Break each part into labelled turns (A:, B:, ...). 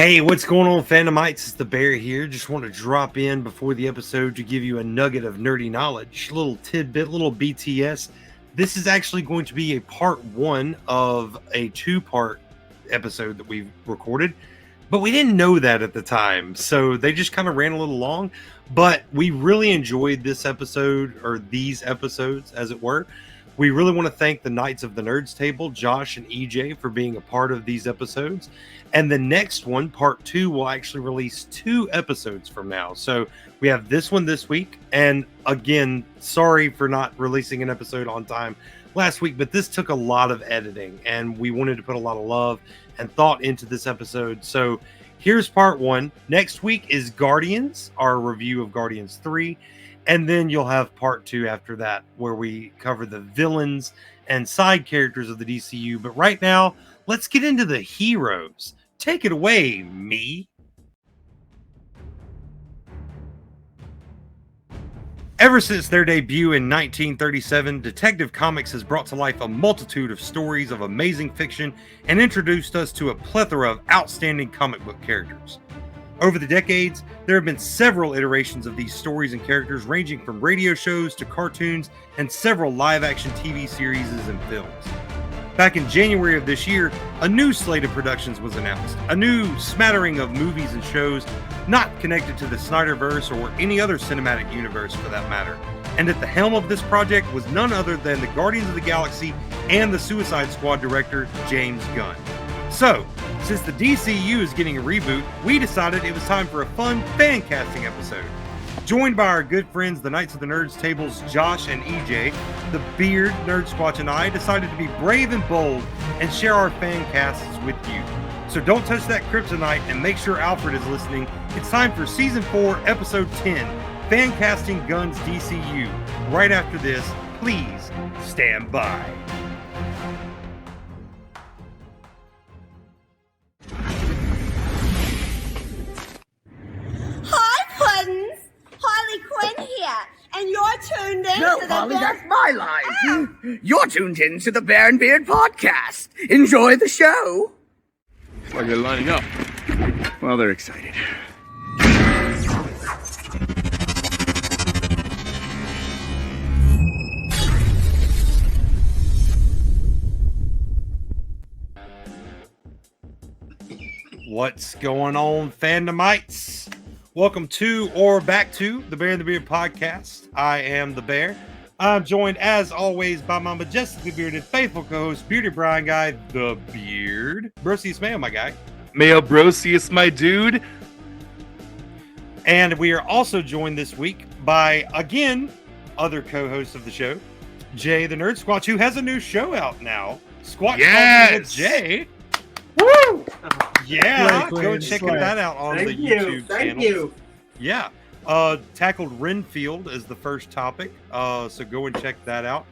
A: Hey, what's going on, Fandomites? It's the Bear here. Just want to drop in before the episode to give you a nugget of nerdy knowledge, a little tidbit, little BTS. This is actually going to be a part one of a two-part episode that we've recorded, but we didn't know that at the time, so they just kind of ran a little long. But we really enjoyed this episode, or these episodes, as it were. We really want to thank the Knights of the Nerds Table, Josh and EJ, for being a part of these episodes. And the next one, part two, will actually release 2 episodes from now. So we have this one this week. And again, sorry for not releasing an episode on time last week, but this took a lot of editing and we wanted to put a lot of love and thought into this episode. So here's part 1. Next week is Guardians, our review of Guardians 3. And then you'll have part 2 after that, where we cover the villains and side characters of the DCU. But right now, let's get into the heroes. Take it away, me. Ever since their debut in 1937, Detective Comics has brought to life a multitude of stories of amazing fiction and introduced us to a plethora of outstanding comic book characters. Over the decades, there have been several iterations of these stories and characters, ranging from radio shows to cartoons and several live-action TV series and films. Back in January of this year, a new slate of productions was announced, a new smattering of movies and shows not connected to the Snyderverse or any other cinematic universe for that matter. And at the helm of this project was none other than the Guardians of the Galaxy and the Suicide Squad director, James Gunn. So, since the DCU is getting a reboot, we decided it was time for a fun Fancasting episode. Joined by our good friends, the Knights of the Nerds Tables, Josh and EJ, the Beard, Nerd Squatch, and I decided to be brave and bold and share our Fancasts with you. So don't touch that kryptonite and make sure Alfred is listening. It's time for Season 4, Episode 10, Fancasting Gunn's DCU. Right after this, please stand by.
B: Harley Quinn here, and you're tuned in
C: No,
B: to the
C: Holly,
B: Bear...
C: that's my line. You're tuned in to the Bear and Beard podcast. Enjoy the show.
D: It's like they're lining up. Well, they're excited.
A: What's going on, Fandomites? Welcome to or back to the Bear and the Beard podcast. I am the Bear. I'm joined, as always, by my majestically bearded, faithful co-host, Bearded Brian Guy, the Beard. Brosius Mayo, my guy.
D: Mayo Brosius, my dude.
A: And we are also joined this week by, again, other co-hosts of the show, Jay the Nerd Squatch, who has a new show out now. Squatch Talking with Jay. Woo! Yeah, go checking that out on the YouTube channel. Thank you. Yeah. Tackled Renfield as the first topic. So go and check that out.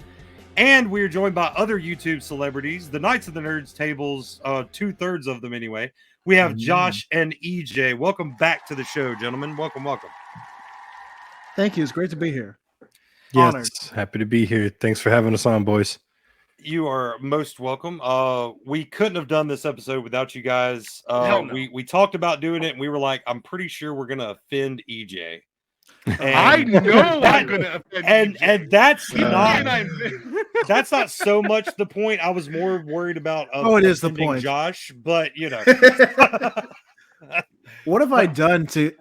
A: And we are joined by other YouTube celebrities, the Knights of the Nerds Tables, 2/3 of them anyway. We have Josh and EJ. Welcome back to the show, gentlemen. Welcome.
E: Thank you. It's great to be here.
F: Yes,
E: Honored.
F: happy to be here. Thanks for having us on, boys.
A: You are most welcome. We couldn't have done this episode without you guys.
D: No.
A: We talked about doing it, and we were like, I'm pretty sure we're gonna offend EJ. And
D: I know I'm gonna offend EJ.
A: and that's that's not so much the point. I was more worried about
E: it is the
A: offending
E: point.
A: Josh, but you know.
E: What have I done to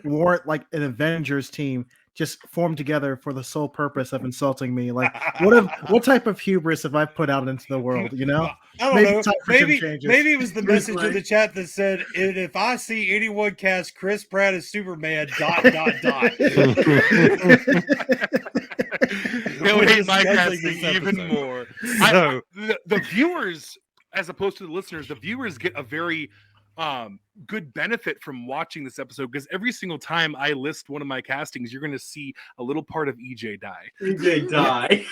E: warrant like an Avengers team just formed together for the sole purpose of insulting me? Like, what type of hubris have I put out into the world? You know,
A: I don't
E: Maybe
A: know.
E: it's time for some
A: Maybe
E: changes.
A: it was the message in the chat that said, "If I see anyone cast Chris Pratt as Superman, ...
D: They'll
A: We're
D: hate my
A: discussing
D: casting
A: this
D: even
A: episode.
D: more.
A: So-
D: The viewers, as opposed to the listeners, the viewers get a very good benefit from watching this episode, because every single time I list one of my castings, you're going to see a little part of EJ die.
G: EJ die.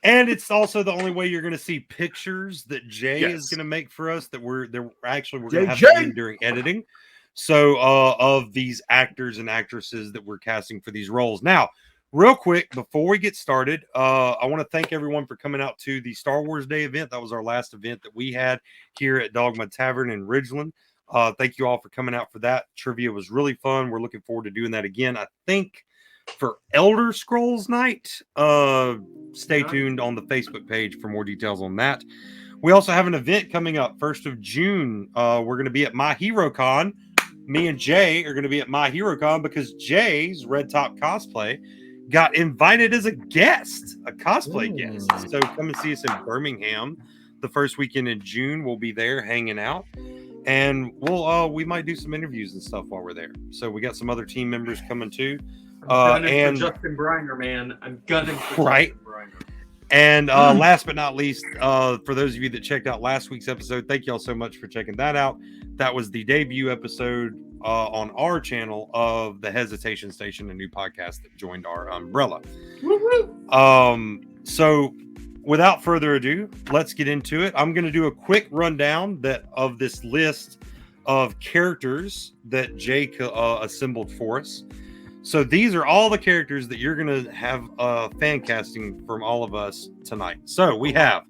A: And it's also the only way you're going to see pictures that Jay
D: Yes.
A: is going to make for us that we're going to have
E: Jay.
A: in during editing. So of these actors and actresses that we're casting for these roles. Now, real quick, before we get started, I want to thank everyone for coming out to the Star Wars Day event. That was our last event that we had here at Dogma Tavern in Ridgeland. Thank you all for coming out for that. Trivia was really fun. We're looking forward to doing that again. I think for Elder Scrolls Night. Stay tuned on the Facebook page for more details on that. We also have an event coming up 1st of June. We're going to be at My Hero Con. Me and Jay are going to be at My Hero Con because Jay's Red Top Cosplay got invited as a guest, a cosplay guest. So come and see us in Birmingham the first weekend in June. We'll be there hanging out. And we might do some interviews and stuff while we're there. So we got some other team members coming too.
G: And for Justin Briner, man. I'm gunning for Justin Briner.
A: And last but not least, for those of you that checked out last week's episode, thank you all so much for checking that out. That was the debut episode on our channel of the Hesitation Station, a new podcast that joined our umbrella. So without further ado, let's get into it. I'm going to do a quick rundown of this list of characters that Jake assembled for us. So these are all the characters that you're going to have fan casting from all of us tonight. So we have,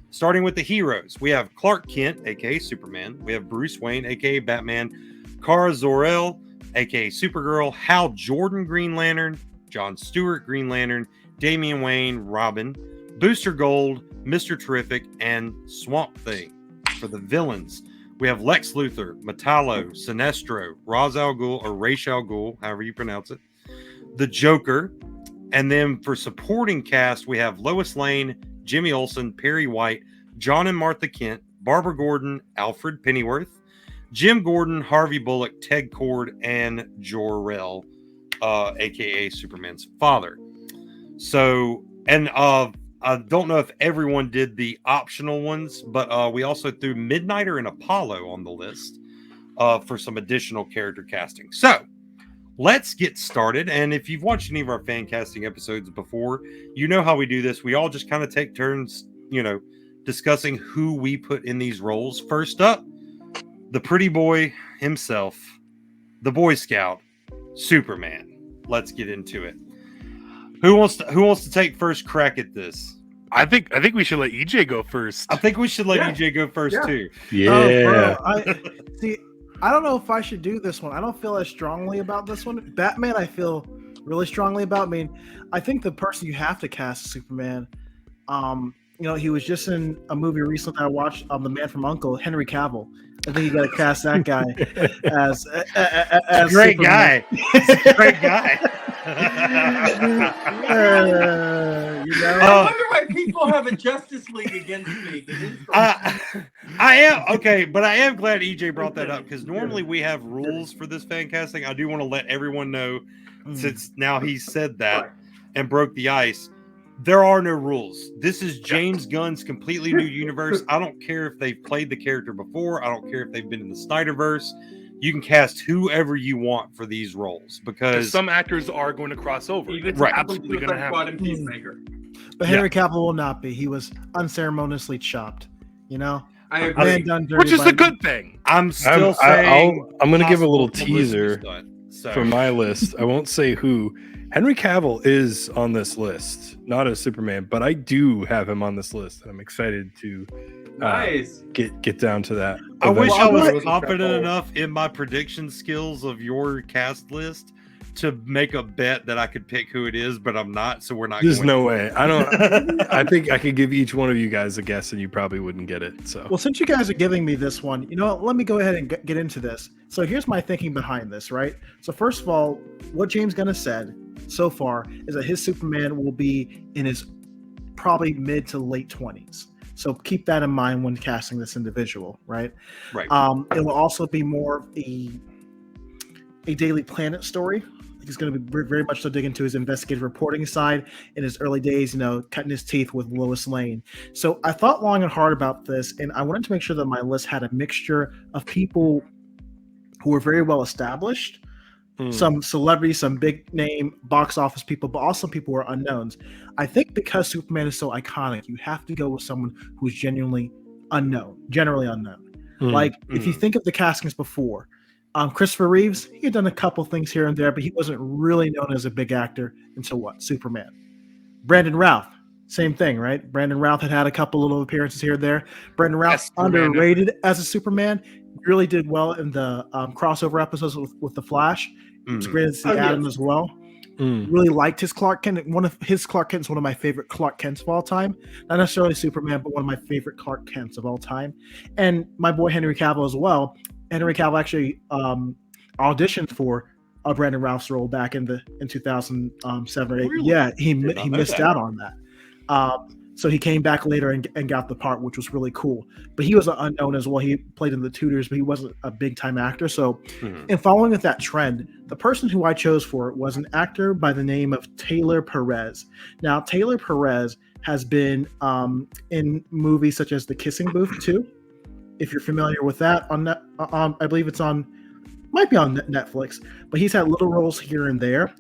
A: starting with the heroes, we have Clark Kent, aka Superman. We have Bruce Wayne, aka Batman. Kara Zor-El, aka Supergirl. Hal Jordan, Green Lantern. John Stewart, Green Lantern. Damian Wayne, Robin. Booster Gold, Mr. Terrific, and Swamp Thing. For the villains, we have Lex Luthor, Metallo, Sinestro, Ra's al Ghul, or Ra's al Ghul, however you pronounce it, the Joker. And then for supporting cast, we have Lois Lane, Jimmy Olsen, Perry White, John and Martha Kent, Barbara Gordon, Alfred Pennyworth, Jim Gordon, Harvey Bullock, Ted Kord, and Jor-El, aka Superman's father. So, and I don't know if everyone did the optional ones, but we also threw Midnighter and Apollo on the list for some additional character casting. So let's get started. And if you've watched any of our fan casting episodes before, you know how we do this. We all just kind of take turns, discussing who we put in these roles. First up, the pretty boy himself, the Boy Scout, Superman. Let's get into it. Who wants to take first crack at this?
D: I think we should let EJ go first.
A: I think we should let EJ go first too.
F: Yeah.
E: I don't know if I should do this one. I don't feel as strongly about this one. Batman, I feel really strongly about. I mean, I think the person you have to cast is Superman. He was just in a movie recently I watched, The Man from U.N.C.L.E., Henry Cavill. I think you got to cast that guy as
A: great
E: Superman.
A: guy. Great guy.
G: I wonder why people have a Justice League against me.
A: I am okay, but I am glad EJ brought that up because normally we have rules for this fan casting. I do want to let everyone know, since now he said that and broke the ice. There are no rules. This is James Gunn's completely new universe. I don't care if they've played the character before. I don't care if they've been in the Snyderverse. You can cast whoever you want for these roles because
D: some actors are going to cross over.
G: Even
D: absolutely going to happen.
G: Peacemaker.
E: But Henry Cavill will not be. He was unceremoniously chopped.
G: I agree.
D: Which is a good thing.
A: I'm still saying
F: I'm going to give a little teaser
A: for
F: for my list. I won't say who. Henry Cavill is on this list, not as Superman, but I do have him on this list, and I'm excited to get down to that.
A: I wish I was confident enough in my prediction skills of your cast list to make a bet that I could pick who it is, but I'm not, so we're not.
F: There's no way. I don't. I think I could give each one of you guys a guess, and you probably wouldn't get it. So,
E: well, since you guys are giving me this one, let me go ahead and get into this. So here's my thinking behind this, right? So first of all, what James Gunn has said so far is that his Superman will be in his probably mid to late 20s. So keep that in mind when casting this individual, right?
A: Right.
E: It will also be more of a Daily Planet story. He's going to be very much so dig into his investigative reporting side in his early days, cutting his teeth with Lois Lane. So I thought long and hard about this, and I wanted to make sure that my list had a mixture of people who were very well established, some celebrities, some big name box office people, but also people who are unknowns. I think because Superman is so iconic, you have to go with someone who's generally unknown. If you think of the castings before, Christopher Reeves, he had done a couple things here and there, but he wasn't really known as a big actor until Superman. Brandon Routh, same thing, right? Brandon Routh had a couple little appearances here and there. Brandon Routh underrated as a Superman. really did well in the crossover episodes with the Flash. It's great to see Adam as well. Really liked his Clark Kent. One of his Clark Kent's one of my favorite Clark Kents of all time. Not necessarily Superman, but one of my favorite Clark Kents of all time. And my boy Henry Cavill as well. Henry Cavill actually auditioned for Brandon Routh's role back in 2007 or 8.
A: Really?
E: Yeah, he missed out on that. So he came back later and got the part, which was really cool. But he was unknown as well. He played in The Tudors, but he wasn't a big-time actor. So in following with that trend, the person who I chose for it was an actor by the name of Taylor Perez. Now, Taylor Perez has been in movies such as The Kissing Booth 2. If you're familiar with that, I believe might be on Netflix. But he's had little roles here and there.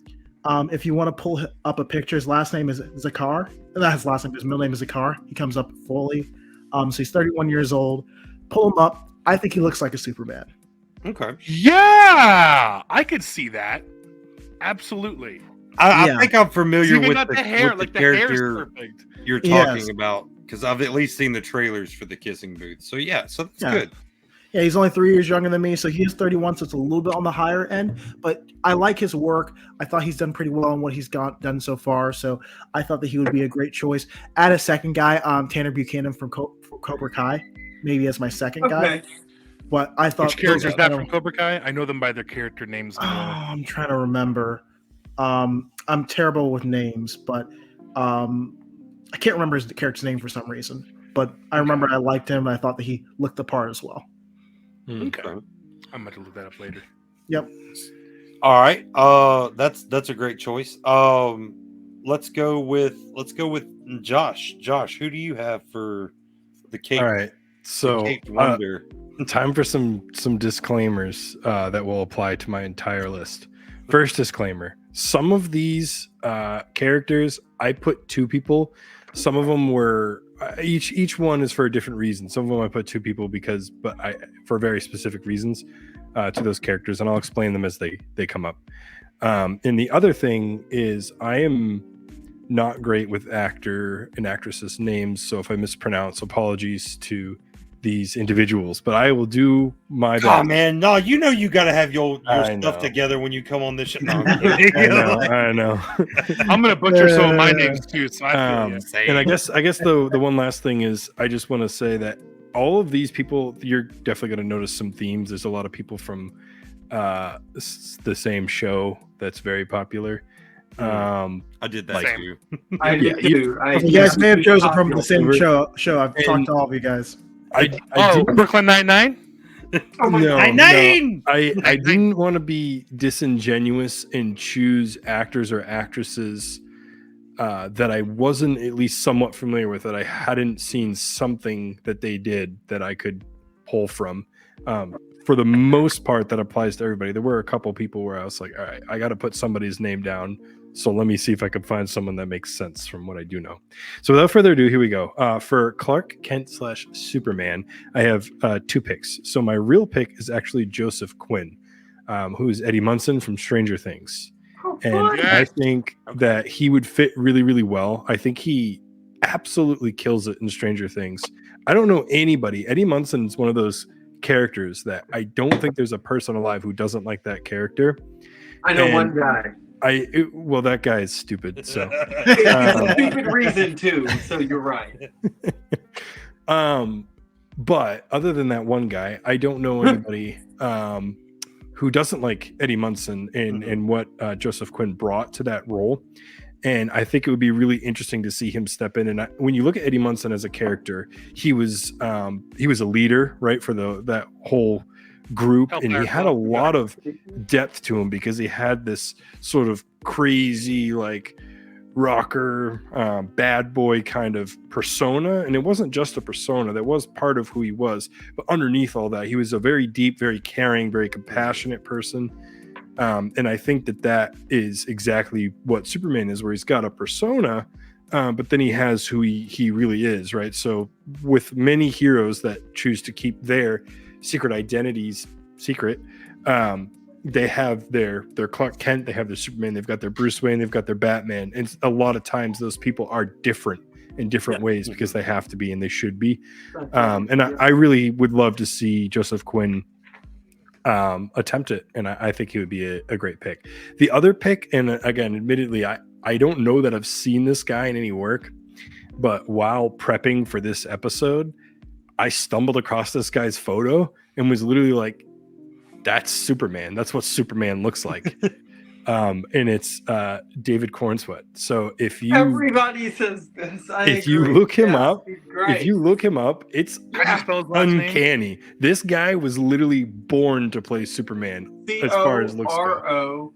E: If you want to pull up a picture, his last name is Zakar. That's his last name. His middle name is Zakar. He comes up fully. So he's 31 years old. Pull him up. I think he looks like a Superman.
A: Okay.
D: Yeah, I could see that. Absolutely.
A: I think I'm familiar with
D: the hair.
A: with
D: the
A: character
D: hair's perfect.
A: you're talking about, because I've at least seen the trailers for The Kissing Booth. So that's good.
E: Yeah, he's only 3 years younger than me, so he is 31, so it's a little bit on the higher end. But I like his work. I thought he's done pretty well on what he's done so far, so I thought that he would be a great choice. Add a second guy, Tanner Buchanan from Cobra Kai, maybe as my second guy. But I thought
D: which character is that from Cobra Kai? I know them by their character names.
E: I'm trying to remember. I'm terrible with names, but I can't remember his character's name for some reason. But I remember I liked him, and I thought that he looked the part as well.
D: Okay. I'm going to look that up later.
E: Yep.
A: All right. That's a great choice. Let's go with Josh. Josh, who do you have for the Cape?
F: All right. So
A: Wonder.
F: Time for some disclaimers that will apply to my entire list. First disclaimer: some of these characters I put two people. Some of them were each one is for a different reason. Some of them I put two people for very specific reasons to those characters, and I'll explain them as they come up. And the other thing is I am not great with actor and actresses' names, so if I mispronounce, apologies to these individuals, but I will do my best.
A: Oh man, no, you got to have your stuff together when you come on this show. No,
F: I know.
D: I'm gonna butcher some of my names too. So
F: and I guess the one last thing is I just want to say that all of these people, you're definitely going to notice some themes. There's a lot of people from the same show that's very popular.
A: I did that too.
G: I did too.
E: You guys may have chosen from the same show. I've talked to all of you guys.
D: Brooklyn Nine-Nine?
F: I didn't want to be disingenuous and choose actors or actresses that I wasn't at least somewhat familiar with, that I hadn't seen something that they did that I could pull from. For the most part, that applies to everybody. There were a couple people where I was like, all right, I got to put somebody's name down. So let me see if I can find someone that makes sense from what I do know. So without further ado, here we go. For Clark Kent / Superman, I have two picks. So my real pick is actually Joseph Quinn, who is Eddie Munson from Stranger Things. I think that he would fit really, really well. I think he absolutely kills it in Stranger Things. I don't know anybody. Eddie Munson is one of those characters that I don't think there's a person alive who doesn't like that character.
G: I know one guy.
F: That guy is stupid. So
G: it's a stupid reason too. So you're right.
F: But other than that one guy, I don't know anybody who doesn't like Eddie Munson and what Joseph Quinn brought to that role. And I think it would be really interesting to see him step in. And when you look at Eddie Munson as a character, he was a leader, right, for that whole group, and he had a lot of depth to him because he had this sort of crazy, like, rocker, bad boy kind of persona. And it wasn't just a persona, that was part of who he was. But underneath all that, he was a very deep, very caring, very compassionate person. And I think that is exactly what Superman is, where he's got a persona, but then he has who he really is, right? So with many heroes that choose to keep their secret identities secret, they have their Clark Kent, they have their Superman, they've got their Bruce Wayne, they've got their Batman, and a lot of times those people are different in different ways because they have to be and they should be. And I really would love to see Joseph Quinn attempt it, and I think he would be a great pick. The other pick, and again, admittedly, I don't know that I've seen this guy in any work, but while prepping for this episode, I stumbled across this guy's photo and was literally like, that's Superman. That's what Superman looks like. And it's David Cornsweet. So if you
G: everybody says this,
F: if you look him up, it's
D: How do you spell his last name?
F: uncanny. This guy was literally born to play Superman as far as looks go.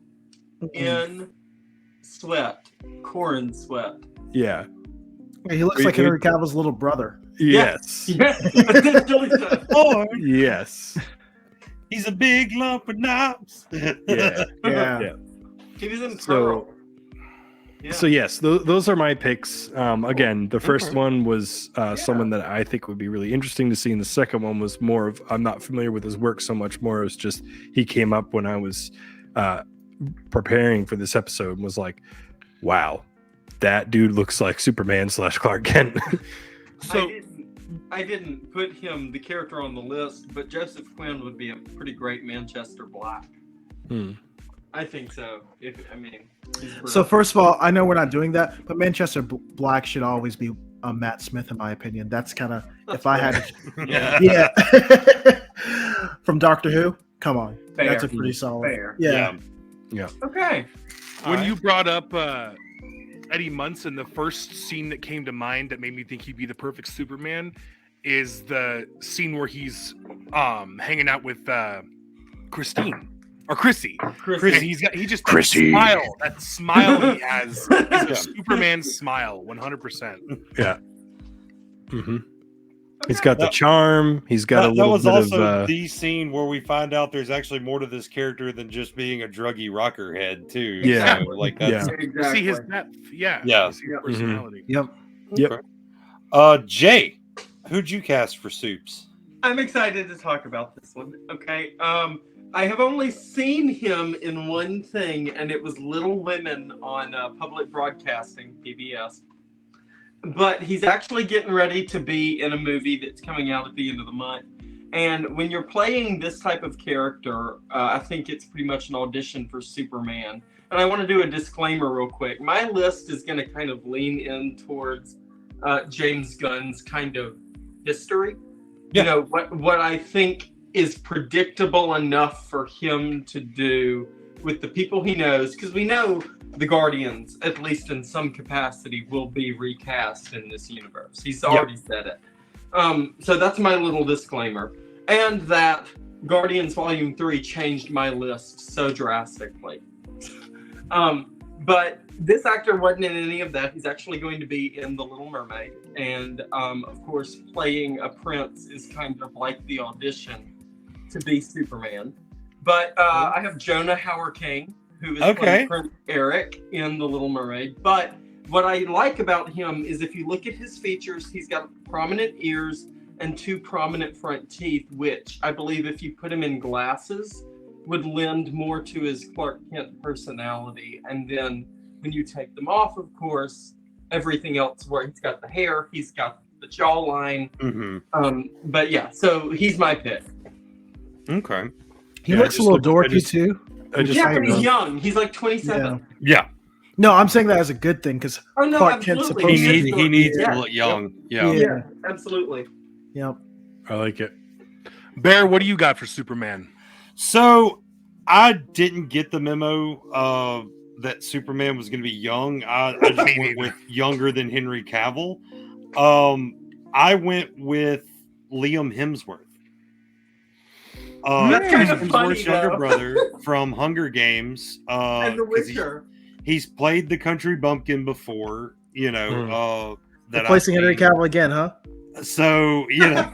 G: Corn Sweat. Corn Sweat.
F: Yeah.
E: He looks like Henry Cavill's little brother.
F: Yes.
G: Yes. Essentially so.
F: Yes.
A: He's a big lump of knobs.
F: Yeah.
G: He was in Pearl.
F: So yes, those are my picks. Again, the first one was someone that I think would be really interesting to see, and the second one was more of, I'm not familiar with his work so much, more as just he came up when I was preparing for this episode and was like, wow, that dude looks like Superman / Clark Kent.
G: So I didn't put him, the character, on the list, but Joseph Quinn would be a pretty great Manchester Black. I think so. So
E: first of all, I know we're not doing that, but Manchester Black should always be Matt Smith, in my opinion. That's kind of, if I had to, from Doctor Who, come on.
G: Fair.
E: That's a pretty solid.
G: Fair.
E: Yeah.
G: Okay.
D: When you brought up Eddie Munson, the first scene that came to mind that made me think he'd be the perfect Superman is the scene where he's hanging out with Christine or Chrissy. And he just
F: Chrissy.
D: Smile. That smile he has is a Superman smile, 100%.
F: Yeah. He's got the charm. He's got a little
A: was
F: bit
A: also
F: of
A: the scene where we find out there's actually more to this character than just being a druggy rocker head too.
F: Yeah.
A: So, like that's
G: Exactly.
D: See his depth. Yeah.
A: Yeah.
D: See his personality.
E: Yep.
A: Jay, who'd you cast for Soups?
G: I'm excited to talk about this one. Okay. I have only seen him in one thing, and it was Little Women on public broadcasting, PBS. But he's actually getting ready to be in a movie that's coming out at the end of the month. And when you're playing this type of character, I think it's pretty much an audition for Superman. And I want to do a disclaimer real quick. My list is going to kind of lean in towards James Gunn's kind of history.
A: Yeah.
G: You know, what I think is predictable enough for him to do with the people he knows, because we know the Guardians, at least in some capacity, will be recast in this universe. He's already said it. So that's my little disclaimer. And that Guardians Volume 3 changed my list so drastically. But this actor wasn't in any of that. He's actually going to be in The Little Mermaid. And, of course, playing a prince is kind of like the audition to be Superman. But I have Jonah Hauer-King, who is playing Prince Eric in The Little Mermaid. But what I like about him is if you look at his features, he's got prominent ears and 2 prominent front teeth, which I believe if you put him in glasses would lend more to his Clark Kent personality. And then when you take them off, of course, everything else, where he's got the hair, he's got the jawline. But yeah, so he's my pick.
A: Okay.
E: He looks a little dorky too.
G: But he's young. He's like 27.
A: Yeah.
E: No, I'm saying that as a good thing because Clark Kent's supposed to be.
A: He needs to look young.
G: Yeah, absolutely.
E: Yep.
F: I like it.
D: Bear, what do you got for Superman?
A: So I didn't get the memo that Superman was going to be young. I just went with younger than Henry Cavill. I went with Liam Hemsworth.
G: That's kind of funny,
A: Hemsworth's younger brother from Hunger Games.
G: And The Witcher.
A: He's played the country bumpkin before, you know.
E: Replacing Henry Cavill again, huh?
A: So, you know,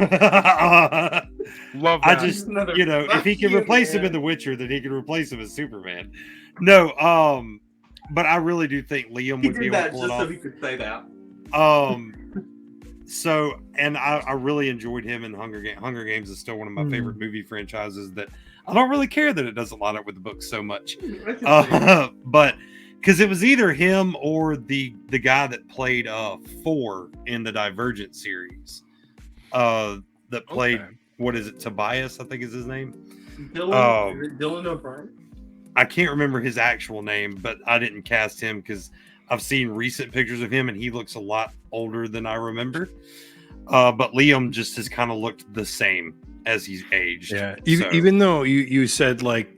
D: love that.
A: I just, you know, if he can replace him in The Witcher, then he can replace him as Superman. No, but I really do think Liam would be able to pull it off.
G: So he could say that.
A: So, and I really enjoyed him in Hunger Games. Hunger Games is still one of my favorite movie franchises that I don't really care that it doesn't line up with the books so much. But because it was either him or the guy that played 4 in the Divergent series. That played what is it? Tobias, I think is his name.
G: Dylan O'Brien.
A: I can't remember his actual name, but I didn't cast him because I've seen recent pictures of him and he looks a lot older than I remember. But Liam just has kind of looked the same as he's aged.
F: Yeah.
A: So-
F: Even though you said like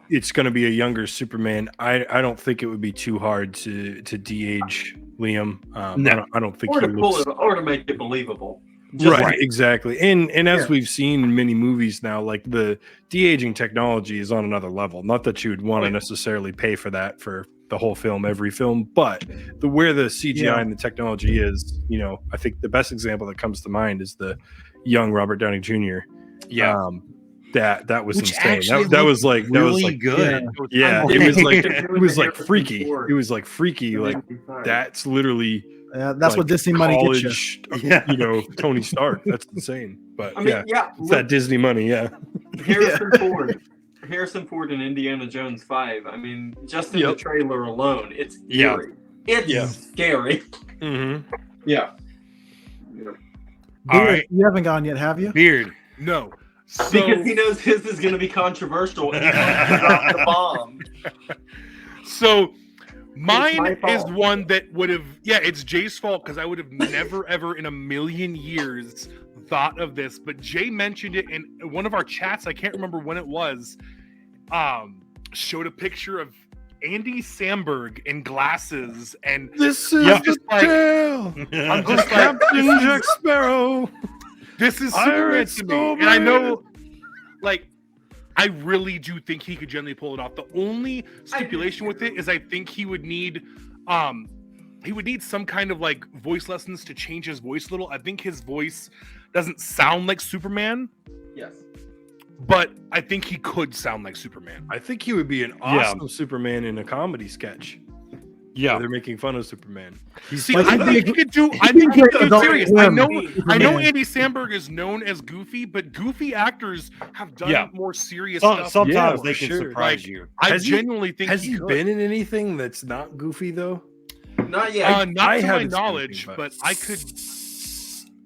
F: it's going to be a younger Superman, I don't think it would be too hard to de-age Liam.
A: No.
F: I don't think
G: Or
F: he
G: to pull
F: looks...
G: it, or to make it believable.
F: Right, exactly. And as we've seen in many movies now, like the de-aging technology is on another level. Not that you would want to necessarily pay for that for the whole film, every film, but where the CGI and the technology is, I think the best example that comes to mind is the young Robert Downey Jr.
A: Yeah.
F: That was
A: Which
F: insane.
A: actually
F: That was like
A: really good.
F: Yeah, it was like freaky. It was like freaky. Like
G: Fine.
F: that's literally
E: That's
F: like
E: what Disney money gets you.
F: college, Tony Stark. That's insane. But
G: I mean,
F: it's that Disney money. Yeah.
G: Harrison Ford in Indiana Jones 5. I mean, just in the trailer alone, it's
A: Yeah.
G: eerie. It's scary.
F: Mm-hmm.
G: Yeah.
A: All right.
E: You haven't gone yet, have you?
A: Beard.
D: No. So,
G: Because he knows his is going to be controversial and he's going to drop the bomb.
D: So
G: my
D: mine is
G: fault.
D: one that would have, it's Jay's fault because I would have never, ever in a million years thought of this. But Jay mentioned it in one of our chats. I can't remember when it was. Showed a picture of Andy Samberg in glasses, and
F: This is
D: just like, I'm just like,
F: Captain Jack Sparrow.
D: this is Superman to me. And I know, like, I really do think he could generally pull it off. The only stipulation with it is I think he would need some kind of like voice lessons to change his voice a little. I think his voice doesn't sound like Superman,
G: Yes.
D: but I think he could sound like Superman.
F: I think he would be an awesome Superman in a comedy sketch.
A: Yeah.
F: Where they're making fun of Superman.
D: See,
E: like-
D: I think he could do. I think he could do
E: Adult
D: serious.
E: Swim.
D: I know Andy Samberg is known as goofy, but goofy actors have done more serious stuff.
A: Sometimes
F: Yeah,
A: they
F: for
A: can
F: sure.
A: surprise
D: Like,
A: you.
D: I
F: Has he-
D: genuinely think
F: Has he
D: could.
F: been in anything that's not goofy though?
G: Not yet.
D: Not
F: I
D: to my
F: haven't seen
D: knowledge,
F: anything,
D: but I could.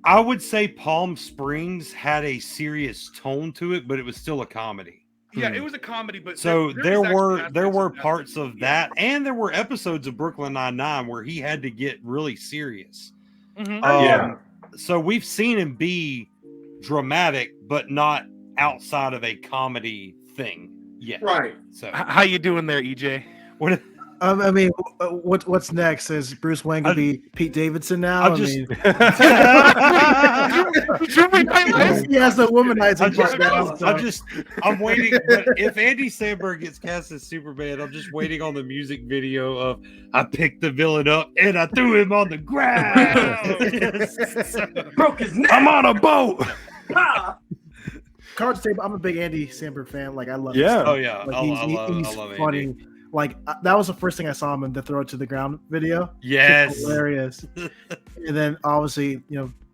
A: I would say Palm Springs had a serious tone to it, but it was still a comedy.
D: Yeah, it was a comedy, but
A: So
D: there
A: there
D: was
A: were
D: actually
A: there
D: aspects
A: were
D: of
A: parts of that, and there were episodes of Brooklyn Nine-Nine where he had to get really serious.
D: Mhm.
A: So we've seen him be dramatic, but not outside of a comedy thing yet.
G: Right.
A: So
D: How you doing there, EJ?
A: what?
E: I mean, what's next? Is Bruce Wayne gonna be Pete Davidson now?
A: I'm
E: I
A: just-
E: mean,
A: I
E: he has a womanizing part now.
A: I'm waiting. But if Andy Samberg gets cast as Superman, I'm just waiting on the music video of I picked the villain up and I threw him on the ground.
G: Broke his neck.
F: I'm on a boat.
E: Cards table. I'm a big Andy Samberg fan. Like I love.
F: Yeah.
E: his stuff.
A: Oh yeah,
E: Like,
A: I
E: he's
A: love
E: funny.
A: Andy.
E: Like that was the first thing I saw him in the Throw It to the Ground video.
A: Yes.
E: It's hilarious. And then obviously,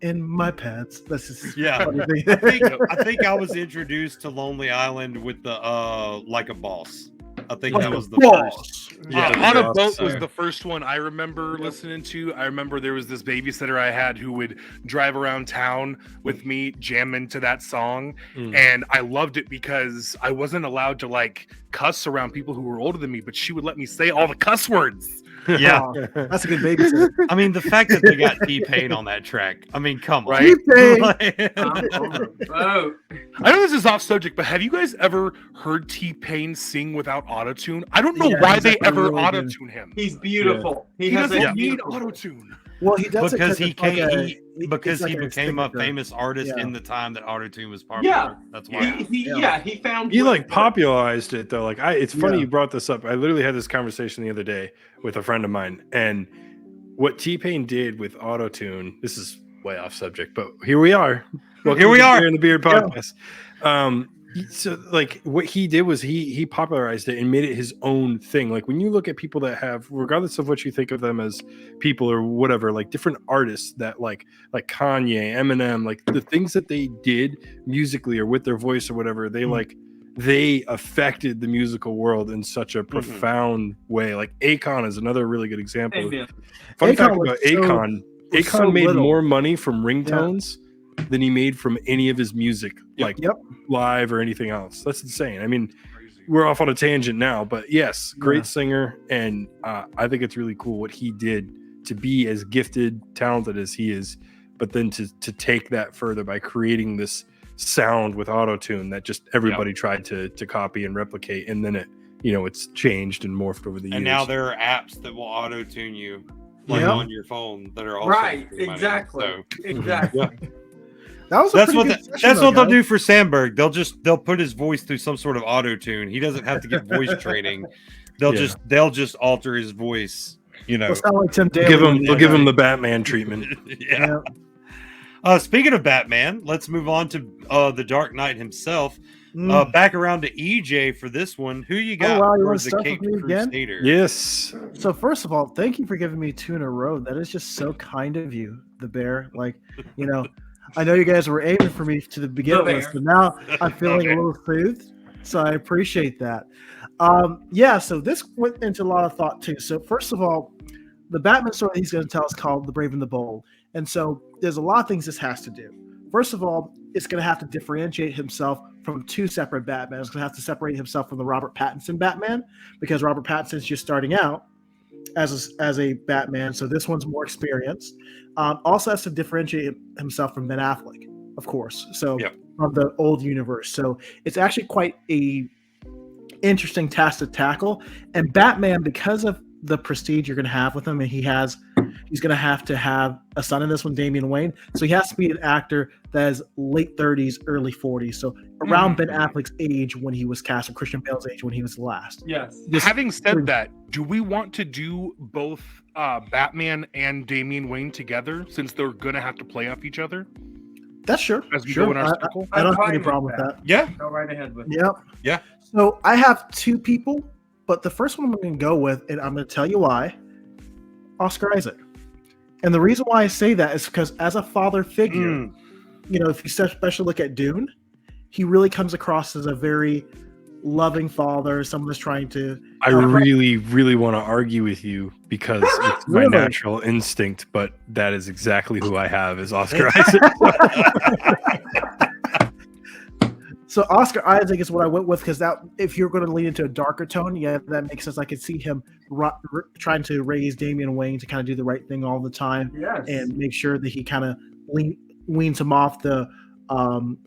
E: in my pants. That's just
A: Yeah.
E: funny thing.
A: I think I was introduced to Lonely Island with the Like a Boss. I think that was the first.
D: Yeah,
A: Yeah,
D: On a
F: yeah.
D: Boat was the first one I remember listening to. I remember there was this babysitter I had who would drive around town with me, jamming to that song, and I loved it because I wasn't allowed to like cuss around people who were older than me, but she would let me say all the cuss words.
A: Yeah.
E: Oh, that's a good babysitter.
A: I mean, the fact that they got T-Pain on that track. I mean, come on.
D: Right?
E: T-Pain.
G: Oh,
D: I know this is off subject, but have you guys ever heard T-Pain sing without autotune? I don't know
E: Yeah,
D: why
E: he's
D: they
E: actually
D: ever
E: really good.
D: autotune him.
G: he's beautiful. He
D: He
G: has
D: doesn't
G: a
D: need
G: beautiful-
D: autotune.
E: Well, he does it
A: Because he
E: it's like
A: came,
E: a-
A: because
E: it's
A: he
E: like a
A: became a
E: signature.
A: famous artist
E: Yeah.
A: in the time that autotune was popular.
G: Yeah.
A: That's why.
G: He found.
F: He
G: what
F: like
G: worked.
F: popularized it though. Like it's funny
E: Yeah.
F: you brought this up. I literally had this conversation the other day with a friend of mine, and what T-Pain did with autotune. This is way off subject, but here we are. Welcome
A: Here we
F: to
A: are.
F: Beer and the Beard podcast. So like what he did was he popularized it and made it his own thing. Like when you look at people that have, regardless of what you think of them as people or whatever, like different artists that like Kanye, Eminem, like the things that they did musically or with their voice or whatever, they like they affected the musical world in such a profound way. Like Akon is another really good example.
G: Amen.
F: Fun
E: Akon
F: fact
E: was
F: about
E: so-
F: Akon,
E: was
F: Akon
E: so
F: made
E: little.
F: more money from ringtones than he made from any of his music, like
E: Yep.
F: live or anything else. That's insane. I mean, we're off on a tangent now, but yes, great
E: Yeah.
F: singer, and I think it's really cool what he did to be as gifted, talented as he is, but then to take that further by creating this sound with auto-tune that just everybody tried to copy and replicate, and then it's changed and morphed over the years.
A: And now there are apps that will auto tune you, like
E: Yeah.
A: on your phone, that are also
G: Right,
A: free money.
G: exactly.
A: So
G: Exactly.
E: That was a
A: that's
E: pretty
A: what
E: good session,
A: that's
E: though,
A: what they'll
E: guys.
A: do for Sandberg. They'll put his voice through some sort of auto tune. He doesn't have to get voice training. They'll just alter his voice.
E: It'll sound like Tim Daly.
F: They'll give him the Batman treatment.
A: Yeah. Speaking of Batman, let's move on to the Dark Knight himself. Back around to EJ for this one. Who you got
E: wow, you
A: for
E: wanna
A: the
E: start
A: Caped
E: with me again?
A: Crusader?
F: Yes.
E: So first of all, thank you for giving me 2 in a row. That is just so kind of you, the bear. Like, I know you guys were aiming for me to the beginning of this, but now I'm feeling a little soothed. So I appreciate that. So this went into a lot of thought too. So first of all, the Batman story he's going to tell is called The Brave and the Bold. And so there's a lot of things this has to do. First of all, it's going to have to differentiate himself from 2 separate Batmans. It's going to have to separate himself from the Robert Pattinson Batman, because Robert Pattinson's just starting out as a Batman. So this one's more experienced. Also has to differentiate himself from Ben Affleck, of course. So from the old universe. So it's actually quite a interesting task to tackle. And Batman, because of the prestige you're going to have with him, and he's going to have a son in this one, Damian Wayne. So he has to be an actor that is late 30s, early 40s. So around Ben Affleck's age when he was cast, or Christian Bale's age when he was last.
G: Yes.
D: Having said that, do we want to do both Batman and Damian Wayne together, since they're going to have to play off each other?
E: That's sure.
D: As we go in our circle?
E: I don't
G: I'm
E: have any
G: fine
E: problem
G: with
E: with that.
A: Yeah.
G: Go right ahead with it.
E: Yep.
A: Yeah.
E: So I have 2 people, but the first one I'm going to go with, and I'm going to tell you why, Oscar Isaac. And the reason why I say that is because as a father figure, if you especially look at Dune, he really comes across as a very loving father, someone that's trying to...
F: I really, really want to argue with you because it's my
E: Really?
F: natural instinct, but that is exactly who I have, is Oscar Isaac.
E: So Oscar Isaac is what I went with, because that, if you're going to lean into a darker tone, that makes sense. I could see him trying to raise Damian Wayne to kind of do the right thing all the time, and make sure that he kind of weans him off the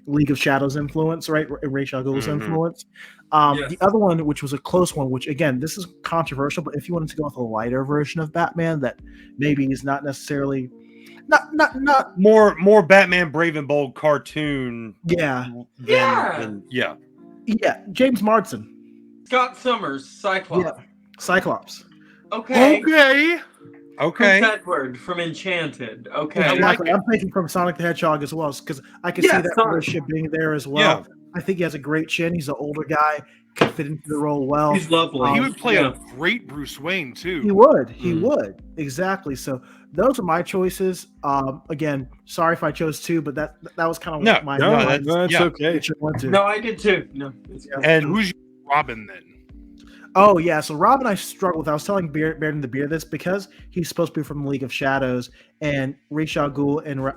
E: League of Shadows influence, right? Ra's al Ghul's influence. The other one, which was a close one, which again, this is controversial, but if you wanted to go with a lighter version of Batman that maybe is not necessarily not
A: more Batman Brave and Bold cartoon.
E: James Marsden,
G: Scott Summers, Cyclops.
E: Cyclops.
G: Okay.
A: Okay.
G: That word from Enchanted. Okay.
E: Exactly. I'm thinking from Sonic the Hedgehog as well, because I can see that
G: Sonic.
E: relationship being there as well. I think he has a great chin. He's an older guy, could fit into the role well.
G: He's lovely.
D: He would play a great Bruce Wayne too.
E: He would. Exactly. So those are my choices. Again, sorry if I chose 2, but that was kind of
F: that's okay.
G: No, I did too. No.
A: And
D: who's your Robin then?
E: Oh yeah, so Robin I struggle with. I was telling Bear and the Beer this because he's supposed to be from the League of Shadows, and Ra's al Ghul and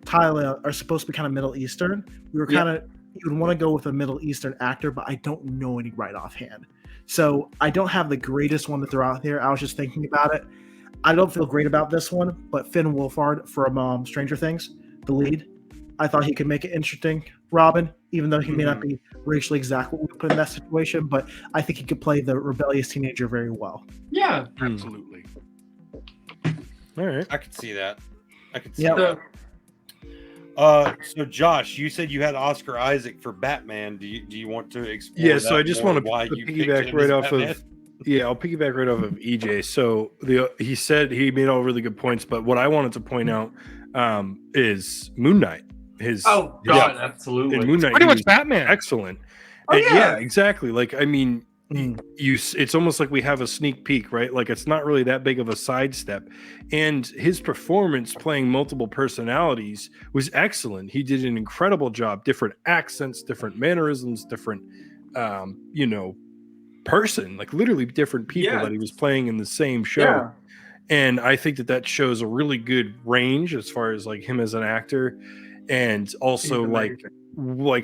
E: Tyler are supposed to be kind of Middle Eastern. We were kind of you would want to go with a Middle Eastern actor, but I don't know any right offhand. So I don't have the greatest one to throw out there. I was just thinking about it. I don't feel great about this one, but Finn Wolfhard from Stranger Things, the lead, I thought he could make it interesting. Robin, even though he may not be racially exact what we put in that situation, but I think he could play the rebellious teenager very well.
G: Yeah,
D: absolutely.
F: All right,
A: I could see that. That. So Josh, you said you had Oscar Isaac for Batman. Do you want to explore?
F: Yeah, so I just want to
A: piggyback
F: right off of. Yeah, I'll piggyback right off of EJ. So he said he made all really good points, but what I wanted to point out is Moon Knight.
G: Absolutely.
F: And Moon Knight,
D: pretty much Batman.
F: Excellent.
G: Oh,
F: yeah, exactly. Like, I mean, it's almost like we have a sneak peek, right? Like it's not really that big of a sidestep. And his performance playing multiple personalities was excellent. He did an incredible job, different accents, different mannerisms, different person, like literally different people that he was playing in the same show.
G: Yeah.
F: And I think that shows a really good range as far as like him as an actor. And also like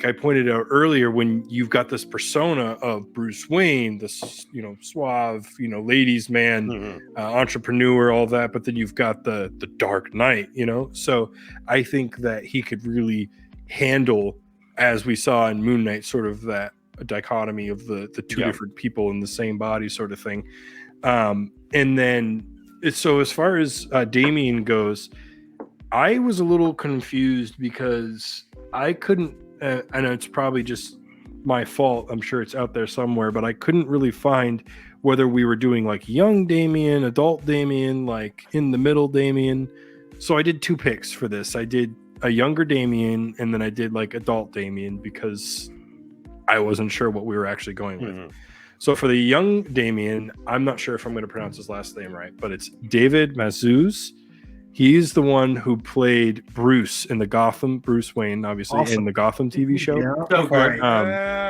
F: I pointed out earlier, when you've got this persona of Bruce Wayne, this suave, ladies man, entrepreneur, all that, but then you've got the Dark Knight, so I think that he could really handle, as we saw in Moon Knight, sort of that dichotomy of the two different people in the same body sort of thing. And then so as far as Damian goes, I was a little confused because I couldn't, I know it's probably just my fault, I'm sure it's out there somewhere, but I couldn't really find whether we were doing like young Damian, adult Damian, like in the middle Damian. So I did 2 picks for this. I did a younger Damian, and then I did like adult Damian because I wasn't sure what we were actually going with. So for the young Damian, I'm not sure if I'm going to pronounce his last name right, but it's David Mazouz. He's the one who played Bruce in the Gotham, Bruce Wayne, obviously, in the Gotham TV show.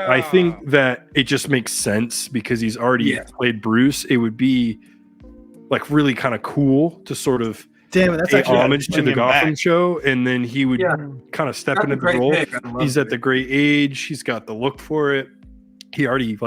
F: I think that it just makes sense because he's already played Bruce. It would be like really kind of cool to sort of pay homage to the Gotham show, and then he would kind of step into the role. He's at the great age. He's got the look for it. He already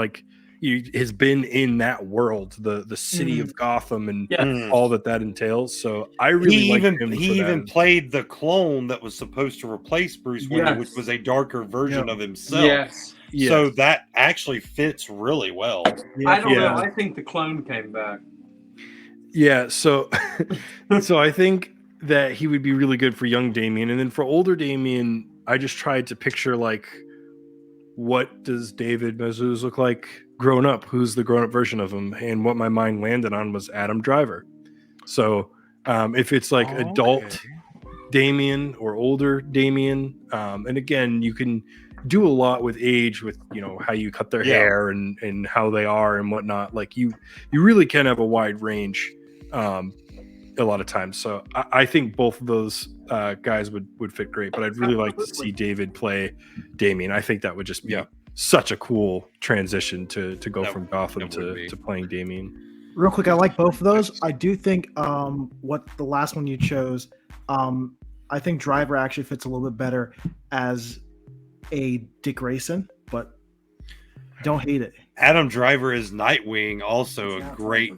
F: he has been in that world, the city of Gotham, and all that entails. So I really like him.
A: He even played the clone that was supposed to replace Bruce Wayne, which was a darker version of himself.
G: Yes.
A: So that actually fits really well.
G: I don't know. I think the clone came back.
F: Yeah. So, so I think that he would be really good for young Damian, and then for older Damian, I just tried to picture like, what does David Mazouz look like grown up? Who's the grown up version of him? And what my mind landed on was Adam Driver. So if it's like adult Damian or older Damian, and again, you can do a lot with age, with how you cut their hair and how they are and whatnot. Like you really can have a wide range a lot of times. So I think both of those guys would fit great, but I'd really like to see David play Damian. I think that would just be such a cool transition to go from Gotham to playing Damian.
E: Real quick, I like both of those. I do think what the last one you chose, I think Driver actually fits a little bit better as a Dick Grayson, but don't hate it.
A: Adam Driver is Nightwing, also a great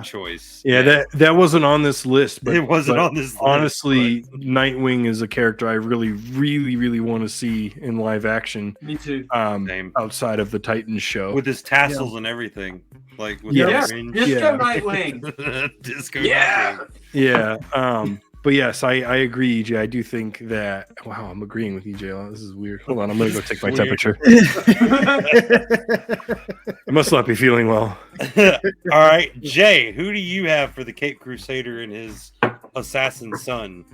A: choice.
F: Yeah, that wasn't on this list, but
A: it wasn't on this list.
F: Honestly, Nightwing is a character I really want to see in live action.
G: Me too.
F: Outside of the Titans show,
A: with his tassels and everything, like with
G: Disco Nightwing.
A: Disco Nightwing.
F: Yeah. But yes, I agree, EJ. I do think that. Wow, I'm agreeing with EJ. This is weird. Hold on, I'm gonna go take my temperature. I must not be feeling well.
A: All right, Jay, who do you have for the Cape Crusader and his assassin son?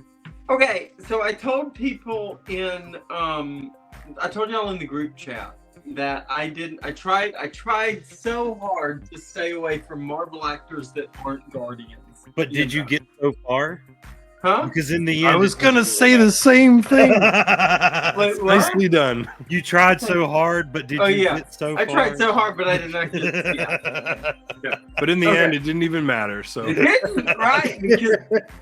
G: Okay, so I told people I told y'all in the group chat that I tried so hard to stay away from Marvel actors that aren't Guardians.
A: But did you get so far?
G: Huh?
A: Because in the end,
F: I was gonna say the same thing.
G: Wait,
F: Nicely done.
A: You tried so hard, but did you get so far?
G: I tried so hard, but I did not get
F: But in the end, it didn't even matter. So
G: it didn't, right?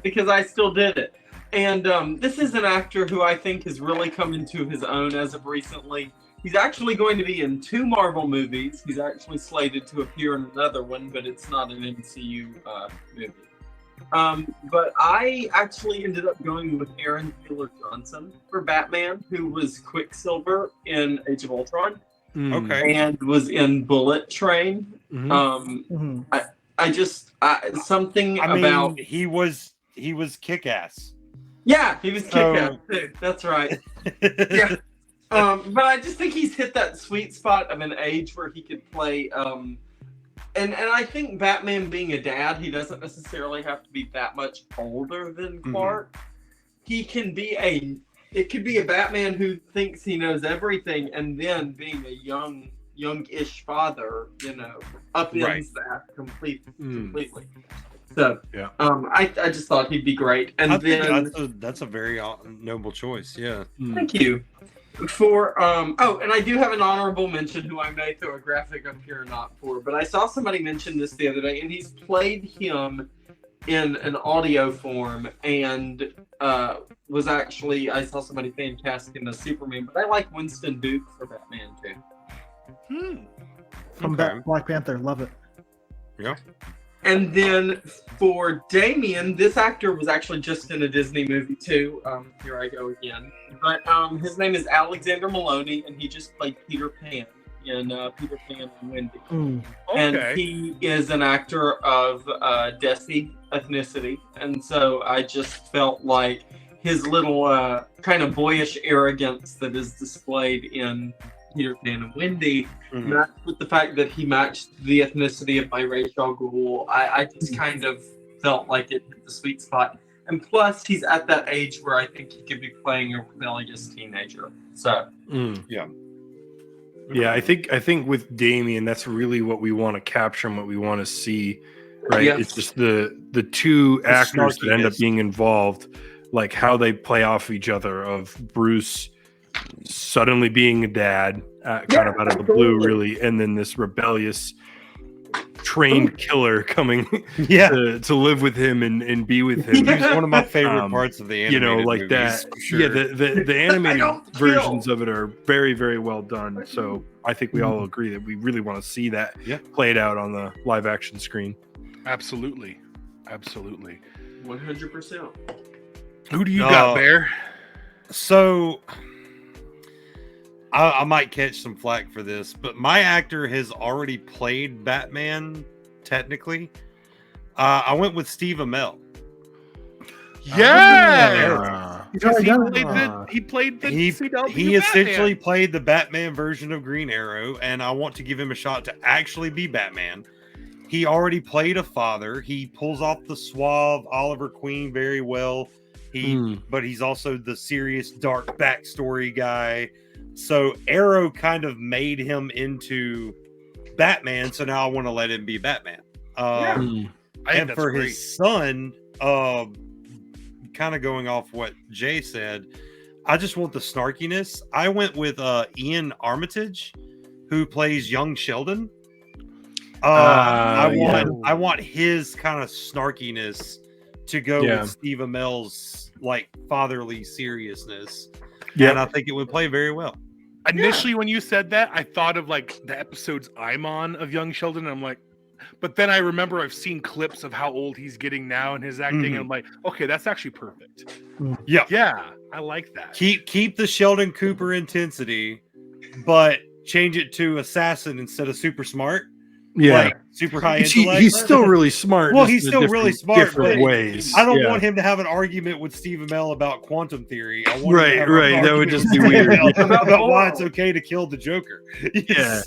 G: Because I still did it. And this is an actor who I think has really come into his own as of recently. He's actually going to be in 2 Marvel movies. He's actually slated to appear in another one, but it's not an MCU movie. But I actually ended up going with Aaron Taylor Johnson for Batman, who was Quicksilver in Age of Ultron.
A: Okay.
G: And was in Bullet Train. I just something about
A: he was kick-ass.
G: Yeah, he was kick-ass too. That's right. Yeah. But I just think he's hit that sweet spot of an age where he could play and I think Batman being a dad, he doesn't necessarily have to be that much older than Clark. He can be it could be a Batman who thinks he knows everything, and then being a young youngish father, upends
A: Right.
G: that completely. So,
F: Yeah.
G: I just thought he'd be great. And
A: I think
G: then
A: that's a very noble choice. Yeah.
G: thank you. For and I do have an honorable mention who I may throw a graphic up here or not for, but I saw somebody mention this the other day, and he's played him in an audio form, and was actually, I saw somebody Fancasting the Superman, but I like Winston Duke for Batman too.
E: From
A: Okay.
E: Black Panther, love it.
A: Yeah.
G: And then for Damien, this actor was actually just in a Disney movie too. Here I go again. But his name is Alexander Maloney, and he just played Peter Pan in Peter Pan and Wendy. And he is an actor of Desi ethnicity. And so I just felt like his little kind of boyish arrogance that is displayed in Peter Pan and Wendy, matched with the fact that he matched the ethnicity of my Ra's al Ghul. I just kind of felt like it hit the sweet spot. And plus, he's at that age where I think he could be playing a rebellious teenager. So,
A: Yeah.
F: Yeah, I think with Damien, that's really what we want to capture and what we want to see, right?
G: Yes.
F: It's just the two actors that end up
A: snarkiness.
F: being involved, like how they play off each other. Of Bruce suddenly being a dad, kind of out of the blue, really, and then this rebellious trained killer coming to live with him and be with him.
A: He's one of my favorite parts of the animated
F: like
A: movies,
F: that.
A: for sure.
F: Yeah, the animated
G: don't
F: versions of it are very, very well done. So I think we all agree that we really want to see that played out on the live action screen.
D: Absolutely.
G: 100%.
D: Who do you got, Bear?
A: So I might catch some flack for this, but my actor has already played Batman, technically. I went with Steve Amell.
D: Yeah.
E: He's already done it.
D: He played the
A: He
D: CW
A: essentially
D: Batman.
A: played the Batman version of Green Arrow, and I want to give him a shot to actually be Batman. He already played a father. He pulls off the suave Oliver Queen very well. But he's also the serious, dark backstory guy. So Arrow kind of made him into Batman. So now I want to let him be Batman.
D: I think
A: And
D: that's
A: for
D: great.
A: his son, kind of going off what Jay said, I just want the snarkiness. I went with Ian Armitage, who plays young Sheldon. I want his kind of snarkiness to go with Steve Amell's like fatherly seriousness. Yeah, and I think it would play very well.
D: Initially, when you said that, I thought of like the episodes I'm on of Young Sheldon, and I'm like, but then I remember I've seen clips of how old he's getting now and his acting, and I'm like, okay, that's actually perfect. Yeah, I like that.
A: Keep the Sheldon Cooper intensity, but change it to assassin instead of super smart. Like super high intellect.
F: He's still really smart.
A: Well, he's still really smart.
F: Different
A: But
F: ways.
A: I don't want him to have an argument with Steve Amell about quantum theory. I want him to have an
F: Right. That would
A: argument
F: just
A: with
F: be
A: Steve
F: weird.
A: Amell about why it's okay to kill the Joker.
F: Yeah.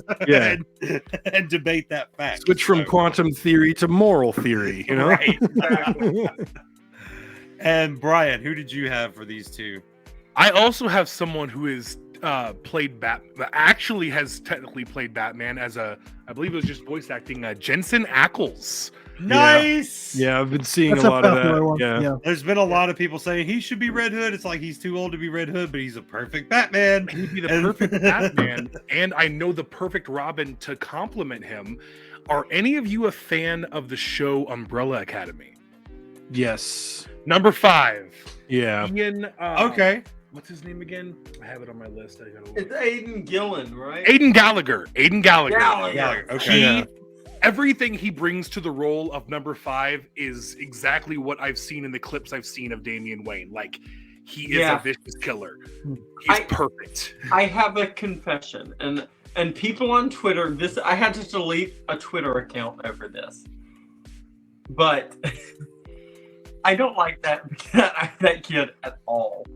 A: and debate that fact.
F: Switch from quantum theory to moral theory, you know?
A: Right. Exactly. And Brian, who did you have for these two?
D: I also have someone who is played actually has technically played Batman as I believe it was just voice acting, Jensen Ackles.
A: Nice.
F: Yeah, I've been seeing
E: That's
F: a lot of
E: popular
F: that.
E: one.
F: Yeah.
A: There's been a lot of people saying he should be Red Hood. It's like he's too old to be Red Hood, but he's a perfect Batman.
D: He'd be the perfect Batman, and I know the perfect Robin to complement him. Are any of you a fan of the show Umbrella Academy?
F: Yes.
D: Number 5.
F: Yeah.
D: Ian,
A: Okay.
D: what's his name again? I have it on my list.
G: It's Aidan Gillen, right?
D: Aiden Gallagher.
G: Gallagher.
A: Okay.
D: Everything he brings to the role of number 5 is exactly what I've seen in the clips I've seen of Damian Wayne. Like, he is a vicious killer. He's perfect.
G: I have a confession, and people on Twitter, I had to delete a Twitter account over this. But I don't like that kid at all.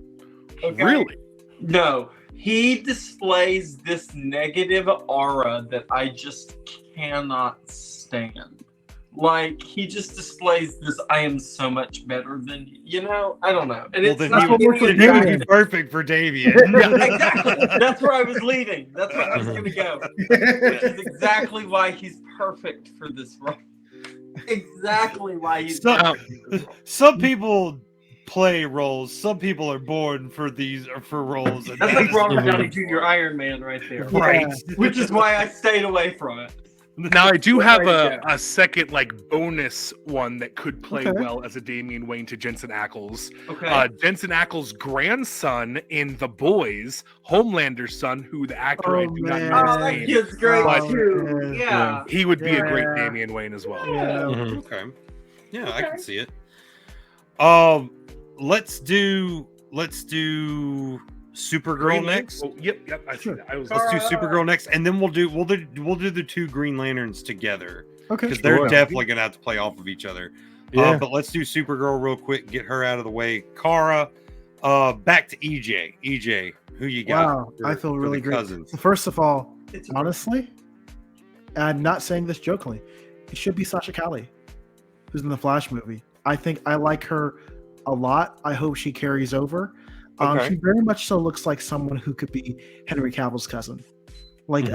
G: Okay?
D: Really?
G: No. He displays this negative aura that I just cannot stand. Like, he just displays this, I am so much better than you know? I don't know. And
A: Well,
G: it's
A: then
G: not
A: he would
G: even
A: be
G: exactly-
A: perfect for Damien.
G: Yeah, exactly. That's where I was leading. That's where I was going to go. Which is exactly why he's perfect for this role. Exactly why he's perfect for this role.
A: Some people play roles. Some people are born for roles. And
G: That's like Robert Downey Jr. Iron Man right there.
A: Right.
G: Which is why I stayed away from it.
D: Now I do
G: Way
D: have
G: to
D: a second like bonus one that could play
E: Okay.
D: well as a Damian Wayne to Jensen Ackles.
G: Okay.
D: Jensen Ackles' grandson in The Boys, Homelander's son, who the actor I
E: Oh,
D: do not
E: man.
D: know
G: Oh,
D: his
G: that
D: name.
G: kid's great
D: But-
G: too. Yeah.
D: He would be a great
E: Yeah.
D: Damian Wayne as well.
E: Yeah.
A: Okay. Yeah, I
G: Okay.
A: can see it. Let's do Supergirl
D: Green
A: next.
D: Lantern? Oh, yep. I see
E: Sure.
D: that. I was
A: Let's do Supergirl next, and then we'll do the two Green Lanterns together
E: Okay.
A: because they're
F: Sure.
A: definitely gonna have to play off of each other.
F: Yeah.
A: But let's do Supergirl real quick. Get her out of the way. Kara. Back to EJ. EJ, who you got?
E: Wow, I feel
A: for
E: really
A: the
E: great.
A: Cousins.
E: First of all,
G: It's
E: honestly, and I'm not saying this jokingly, it should be Sasha Calle, who's in the Flash movie. I think I like her a lot. I hope she carries over.
A: Okay.
E: She very much so looks like someone who could be Henry Cavill's cousin. Like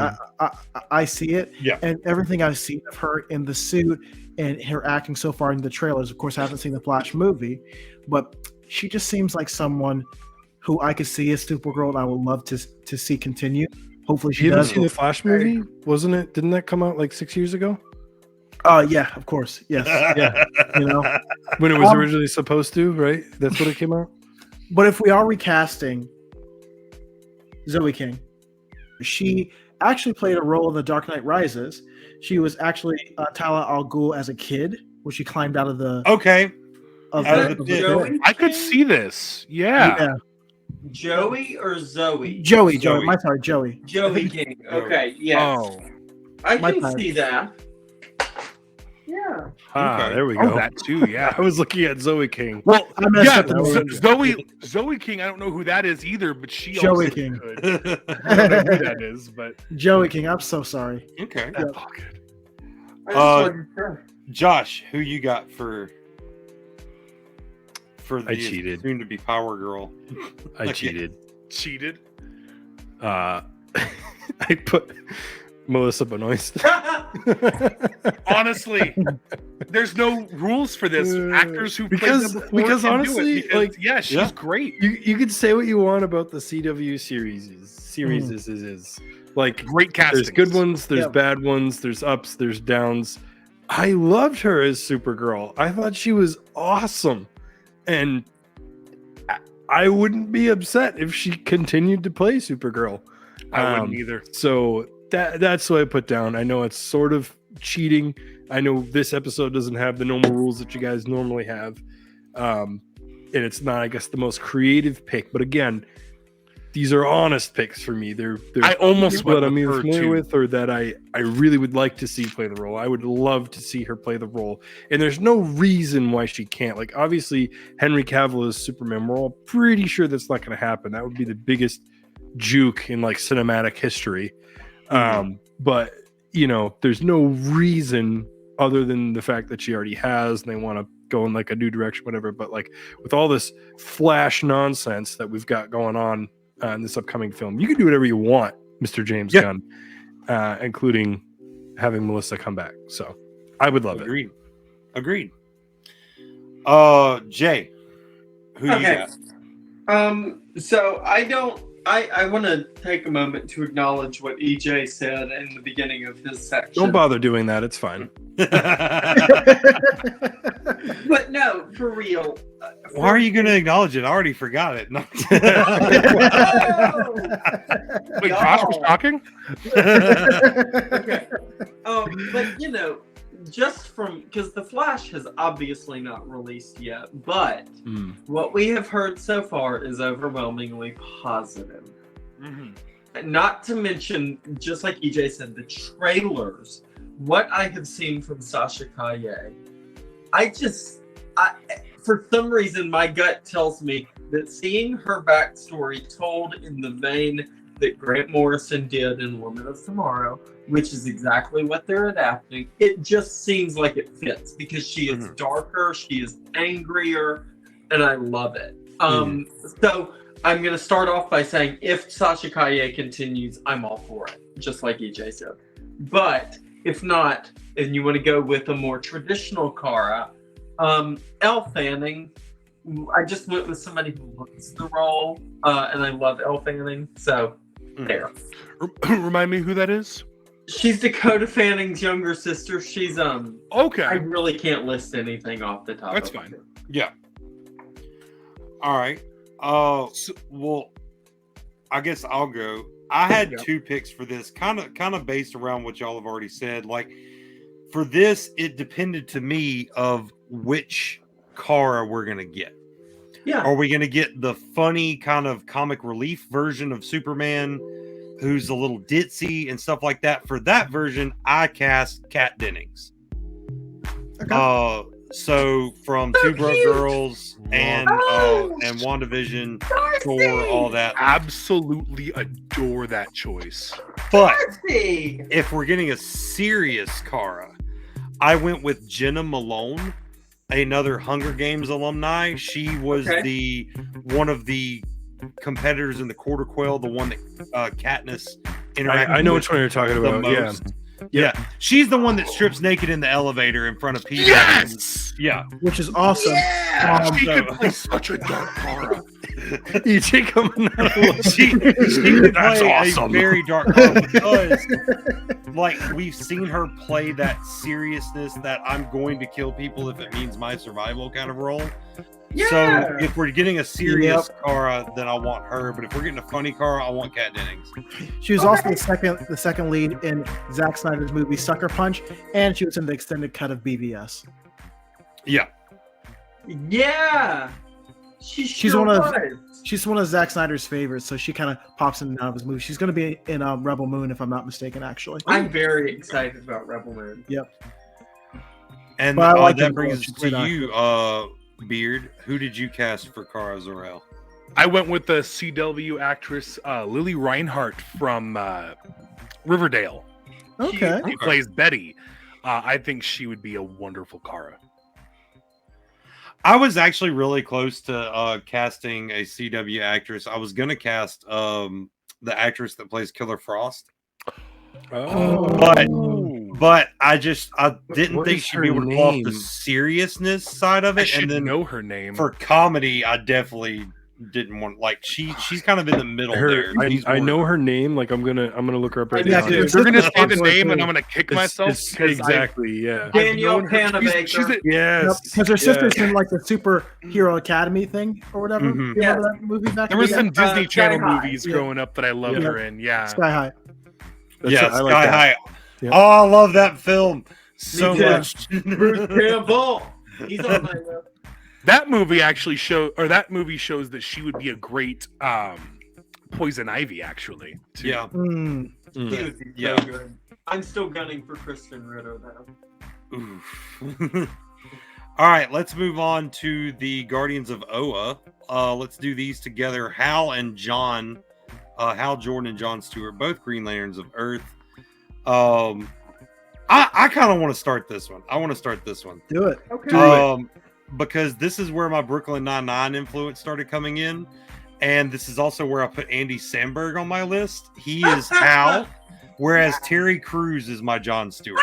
E: I see it,
A: Yeah.
E: and everything I've seen of her in the suit and her acting so far in the trailers. Of course, I haven't seen the Flash movie, but she just seems like someone who I could see as Supergirl, and I would love to see continue. Hopefully, she
F: You haven't
E: does.
F: seen the Flash movie? Wasn't it? Didn't that come out like 6 years ago?
E: Yeah, of course, yes, yeah, you know.
F: When it was originally supposed to, right? That's what it came out.
E: But if we are recasting Zoe King, she actually played a role in The Dark Knight Rises. She was actually Tala al Ghul as a kid, where she climbed out of the
A: Okay.
E: of
A: Out
E: the,
A: of
E: of
A: the
E: the
A: pit.
G: Joey?
D: I could see this. Yeah.
G: Joey or Zoe?
E: Joey.
A: Joey.
E: My sorry, Joey.
G: Joey King. Okay, yes.
D: Oh.
G: I
E: My
G: can
E: bad.
G: see that. Yeah.
F: Ah,
A: Okay.
F: there we
D: Oh,
F: go.
D: that too. Yeah.
F: I was looking at Zoe King.
D: Well,
E: I messed
D: yeah,
E: up the name.
D: Zoe King. I don't know who that is either, but she
E: Joey
D: also
E: King.
D: could. I don't know who that is, but
E: Joey King. I'm so sorry.
A: Okay.
E: Yeah.
D: oh, good.
G: I just
A: Uh,
G: wasn't sure.
A: Josh, who you got for the
F: I cheated.
A: soon to be Power Girl?
F: I
A: Okay.
F: cheated.
D: Cheated.
F: I put Melissa Benoist.
D: Honestly, there's no rules for this. Actors who
F: Because-
D: played them before
F: because
D: can do
F: honestly,
D: it because,
F: like-
D: yeah, she's
A: Yeah.
D: great.
F: you could say what you want about the CW series. Is like
D: Great casting.
F: there's good ones, there's
E: Yeah.
F: bad ones, there's ups, there's downs. I loved her as Supergirl. I thought she was awesome, and I wouldn't be upset if she continued to play Supergirl.
D: I wouldn't either.
F: So that's what I put down. I know it's sort of cheating. I know this episode doesn't have the normal rules that you guys normally have, and it's not, I guess, the most creative pick. But again, these are honest picks for me. They're
D: I almost
F: people
D: went
F: that I'm
D: with
F: either
D: her,
F: familiar
D: too.
F: with or that I really would like to see play the role. I would love to see her play the role, and there's no reason why she can't. Like, obviously, Henry Cavill is Superman. We're all pretty sure that's not going to happen. That would be the biggest juke in like cinematic history. But you know, there's no reason other than the fact that she already has, and they want to go in like a new direction, whatever. But like with all this Flash nonsense that we've got going on in this upcoming film, you can do whatever you want, Mr. James Gunn, including having Melissa come back. So I would love it.
A: Agreed. Jay, who you got?
G: So I want to take a moment to acknowledge what EJ said in the beginning of his section.
F: Don't bother doing that. It's fine.
G: But no, for real.
A: Why are you going to acknowledge it? I already forgot it. No.
D: Wait, Josh was talking?
G: Okay. But you know, just from because the Flash has obviously not released yet, but what we have heard so far is overwhelmingly positive. Not to mention, just like EJ said, the trailers. What I have seen from Sasha Calle, for some reason, my gut tells me that seeing her backstory told in the vein that Grant Morrison did in Woman of Tomorrow, which is exactly what they're adapting. It just seems like it fits because she is darker, she is angrier, and I love it. So I'm going to start off by saying if Sasha Kaye continues, I'm all for it, just like EJ said. But if not, and you want to go with a more traditional Kara, Elle Fanning, I just went with somebody who looks the role, and I love Elle Fanning, so there.
D: Remind me who that is?
G: She's Dakota Fanning's younger sister. She's
D: okay.
G: I really can't list anything off the top.
D: That's
G: of
D: fine.
G: it.
A: Yeah. All right. Well, I guess I'll go. I had two picks for this, kind of based around what y'all have already said. Like for this, it depended to me of which Kara we're gonna get.
G: Yeah.
A: Are we gonna get the funny kind of comic relief version of Superman, who's a little ditzy and stuff like that? For that version, I cast Kat Dennings.
E: Okay.
A: So from Two Broke Girls and WandaVision, Thor, all that.
D: Absolutely adore that choice.
A: But if we're getting a serious Kara, I went with Jenna Malone, another Hunger Games alumni. She was one of the competitors in the Quarter Quell, the one that Katniss interacted with.
F: I know which one you're talking about. Yeah.
A: Yeah, she's the one that strips naked in the elevator in front of people.
D: Yes,
A: yeah,
E: which is awesome.
D: Yeah, she could play such a dark Kara.
F: You take them.
A: She could
F: That's
A: play
F: awesome.
A: a very dark Kara because, like, we've seen her play that seriousness that I'm going to kill people if it means my survival kind of role.
G: Yeah.
A: So if we're getting a serious Kara, then I want her. But if we're getting a funny Kara, I want Kat Dennings.
E: She was also the second lead in Zack Snyder's movie Sucker Punch, and she was in the extended cut of BVS.
A: Yeah.
G: Yeah.
E: She's one of Zack Snyder's favorites, so she kind of pops in and out of his movie. She's going to be in Rebel Moon, if I'm not mistaken. Actually,
G: I'm very excited about Rebel Moon.
E: Yep.
A: And that brings us to you, Beard. Who did you cast for Kara Zor-El?
D: I went with the CW actress Lily Reinhart from Riverdale.
E: Okay.
D: She plays Betty. I think she would be a wonderful Kara.
A: I was actually really close to casting a CW actress. I was going to cast the actress that plays Killer Frost. But I didn't think she'd be able to pull off the seriousness side of it.
D: I should
A: and then
D: know her name.
A: For comedy, I definitely didn't want she's kind of in the middle there.
F: I know her name. Like I'm gonna look her up right now.
D: You're gonna say the name and I'm gonna kick myself.
F: Exactly. Yeah.
G: Danielle Panabaker.
F: Yes.
E: Because her sister's in like the Superhero Academy thing or whatever.
G: Mm-hmm.
E: Remember that movie back?
D: There were some Disney Channel
G: Sky High.
D: movies growing up that I loved her in. Yeah.
E: Sky High.
A: Sky High.
F: Yeah.
A: Oh, I love that film so much.
G: Bruce Campbell. He's on my list.
D: That movie shows that she would be a great Poison Ivy, actually. Too.
A: Yeah.
G: He would be so good. I'm still gunning for Kristen Ritter though.
A: Oof. All right, let's move on to the Guardians of Oa. Let's do these together. Hal Jordan and John Stewart, both Green Lanterns of Earth. I kind of want to start this one.
E: Do it.
G: Okay.
A: Because this is where my Brooklyn Nine-Nine influence started coming in, and this is also where I put Andy Samberg on my list. He is Hal, whereas Terry Crews is my John Stewart.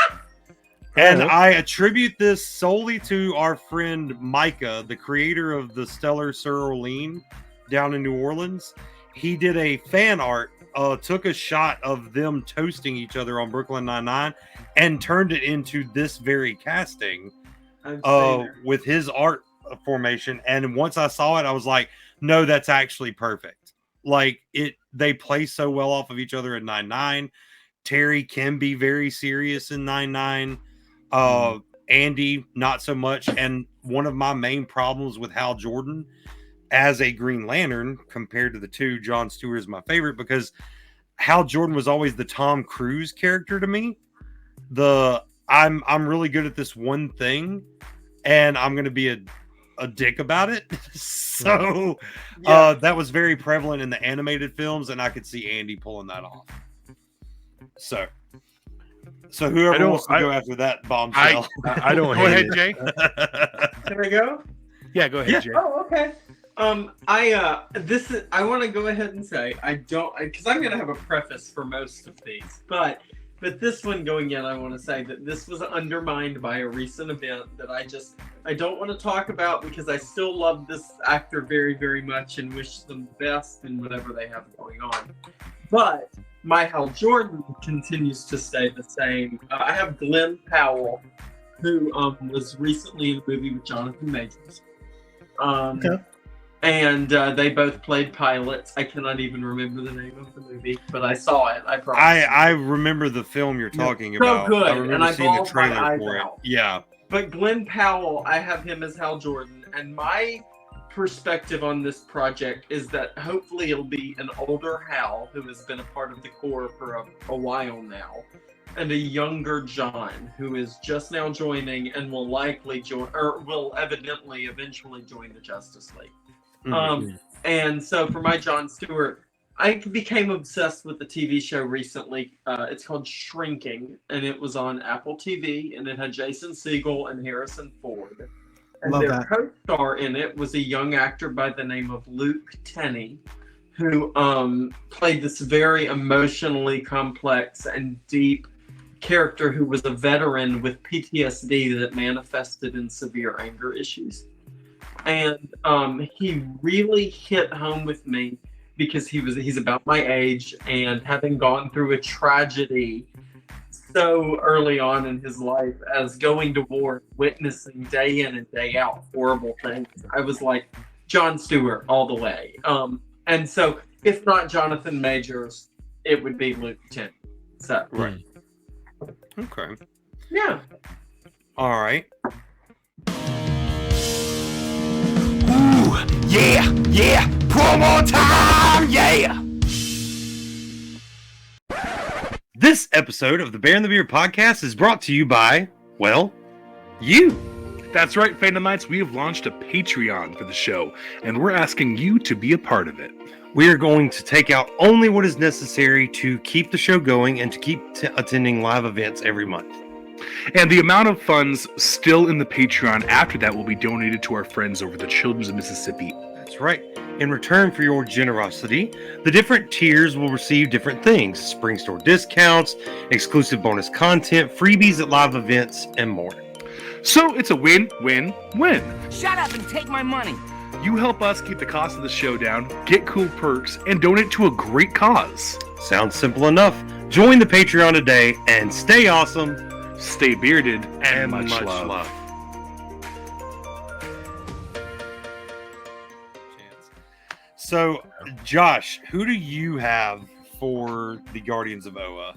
A: And I attribute this solely to our friend Micah, the creator of the Stellar Sir Orlean down in New Orleans. He did a fan art, took a shot of them toasting each other on Brooklyn Nine-Nine and turned it into this very casting with his art formation. And once I saw it, I was like, no, that's actually perfect. Like they play so well off of each other in 9-9. Terry can be very serious in 9-9. Andy, not so much. And one of my main problems with Hal Jordan as a Green Lantern compared to the two, John Stewart is my favorite because Hal Jordan was always the Tom Cruise character to me. I'm really good at this one thing, and I'm going to be a dick about it. So that was very prevalent in the animated films, and I could see Andy pulling that off. So whoever wants to go after that bombshell.
F: I don't
D: Go ahead,
F: hate
D: Jay.
G: Can I go?
D: Yeah, go ahead, Jay.
G: Oh, okay. I want to go ahead and say I don't, because I'm gonna have a preface for most of these, but this one going in, I want to say that this was undermined by a recent event that I don't want to talk about, because I still love this actor very, very much and wish them the best in whatever they have going on. But my Hal Jordan continues to stay the same. I have Glenn Powell, who was recently in a movie with Jonathan Majors.
E: Okay.
G: And they both played pilots. I cannot even remember the name of the movie, but I saw it. I promise.
A: I remember the film you're talking about.
G: Good,
A: I remember
G: and I
A: seeing the
G: bawled my
A: trailer
G: eyes
A: for it.
G: out.
A: Yeah.
G: But Glenn Powell, I have him as Hal Jordan, and my perspective on this project is that hopefully it'll be an older Hal who has been a part of the Corps for a while now, and a younger John who is just now joining and will likely join, or will evidently eventually join the Justice League.
A: Mm-hmm.
G: And so for my Jon Stewart, I became obsessed with the TV show recently. It's called Shrinking, and it was on Apple TV, and it had Jason Segel and Harrison Ford. And
E: Love
G: their
E: that.
G: co-star in it was a young actor by the name of Luke Tenney, who played this very emotionally complex and deep character who was a veteran with PTSD that manifested in severe anger issues. And he really hit home with me because he's about my age, and having gone through a tragedy so early on in his life as going to war, witnessing day in and day out horrible things, I was like, Jon Stewart all the way. And so if not Jonathan Majors, it would be Luke Tenney. So
A: Right. Okay.
G: yeah.
A: All right.
C: Yeah, promo time, yeah!
A: This episode of the Bear and the Beard podcast is brought to you by, well, you.
D: That's right, Fandomites. We have launched a Patreon for the show, and we're asking you to be a part of it.
A: We are going to take out only what is necessary to keep the show going and to keep attending live events every month.
D: And the amount of funds still in the Patreon after that will be donated to our friends over the Children's of Mississippi.
A: That's right. In return for your generosity, the different tiers will receive different things: spring store discounts, exclusive bonus content, freebies at live events, and more.
D: So it's a win-win-win.
C: Shut up and take my money!
D: You help us keep the cost of the show down, get cool perks, and donate to a great cause.
A: Sounds simple enough. Join the Patreon today and stay awesome.
D: Stay bearded, and much love.
A: So, Josh, who do you have for the Guardians of Oa?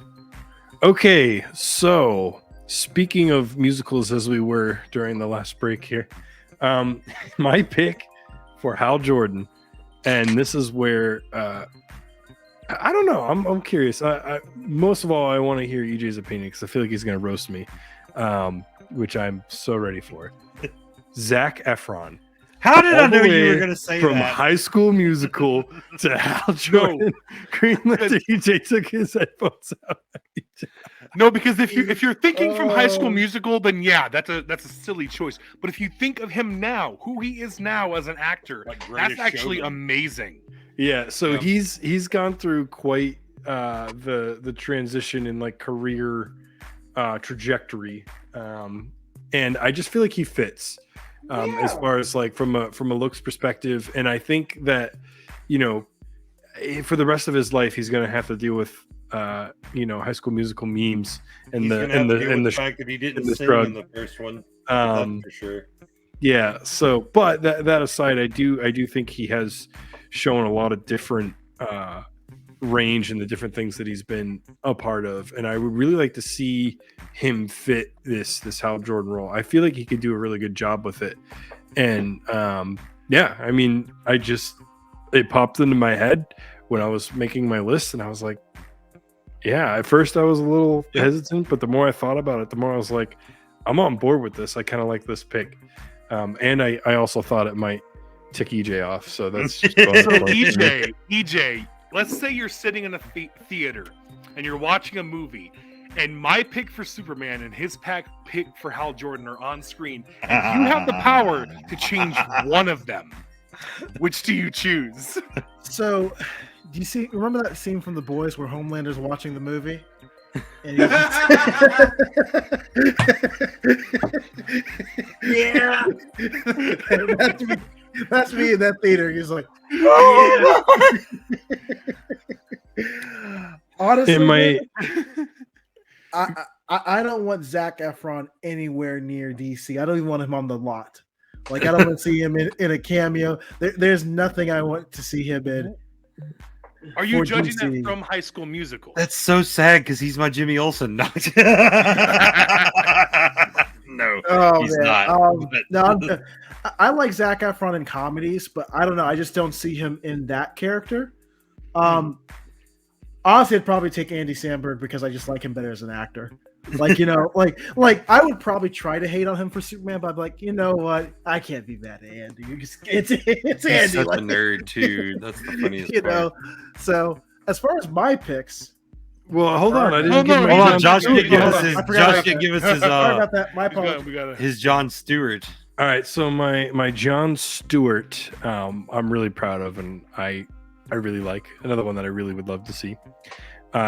F: Okay, so speaking of musicals, as we were during the last break here, my pick for Hal Jordan, and this is where I don't know. I'm curious. Most of all, I want to hear EJ's opinion because I feel like he's going to roast me, which I'm so ready for. Zac Efron.
A: How did I
F: All the
A: know you
F: way
A: were going to say
F: from
A: that?
F: High School Musical to Hal Jordan? Greenlit. EJ took his headphones out.
D: No, because if you're thinking from High School Musical, then yeah, that's a silly choice. But if you think of him now, who he is now as an actor, that's actually amazing.
F: Yeah, so he's gone through quite the transition in like career trajectory, and I just feel like he fits as far as like from a looks perspective. And I think that for the rest of his life, he's going to have to deal with High School Musical memes and the
A: fact that he didn't sing
F: drug.
A: in the first one. That's for sure.
F: Yeah. So, but that aside, I do think he has shown a lot of different range in the different things that he's been a part of, and I would really like to see him fit this Hal Jordan role. I feel like he could do a really good job with it, and I mean, it popped into my head when I was making my list, and I was like, yeah. At first, I was a little hesitant, but the more I thought about it, the more I was like, I'm on board with this. I kind of like this pick. And I also thought it might tick EJ off. So that's just
D: So
F: bonus points for me.
D: EJ, let's say you're sitting in a theater and you're watching a movie, and my pick for Superman and his pick for Hal Jordan are on screen, and you have the power to change one of them. Which do you choose?
E: So, do you remember that scene from The Boys where Homelander's watching the movie? And
C: Yeah.
E: that's me in that theater. He's like, honestly, I don't want Zac Efron anywhere near DC. I don't even want him on the lot. Like, I don't want to see him in a cameo. There's nothing I want to see him in.
D: Are you
E: For
D: judging
E: DC.
D: that from High School Musical?
A: That's so sad because he's my Jimmy Olsen. No, no,
E: Oh,
A: he's
E: man.
A: not.
E: No, I like Zac Efron in comedies, but I don't know. I just don't see him in that character. Honestly, I'd probably take Andy Samberg because I just like him better as an actor. Like, like I would probably try to hate on him for Superman, but I'm like, you know what? I can't be mad at Andy. It's
A: He's
E: Andy.
A: such
E: Like,
A: a nerd too. That's the funniest
E: you
A: part.
E: know. So as far as my picks,
F: Well, hold on. I didn't
D: Hold
F: give
D: on,
F: my
A: Hold on,
F: John
A: Josh
F: Stewart
A: can give
F: yet.
A: us his.
E: I forgot
A: Josh
E: about
A: can
E: that.
A: give us his.
E: sorry about that. My
D: We got,
E: apologies.
D: we got it.
A: His John Stewart.
F: All right, so my John Stewart, I'm really proud of, and I really like. Another one that I really would love to see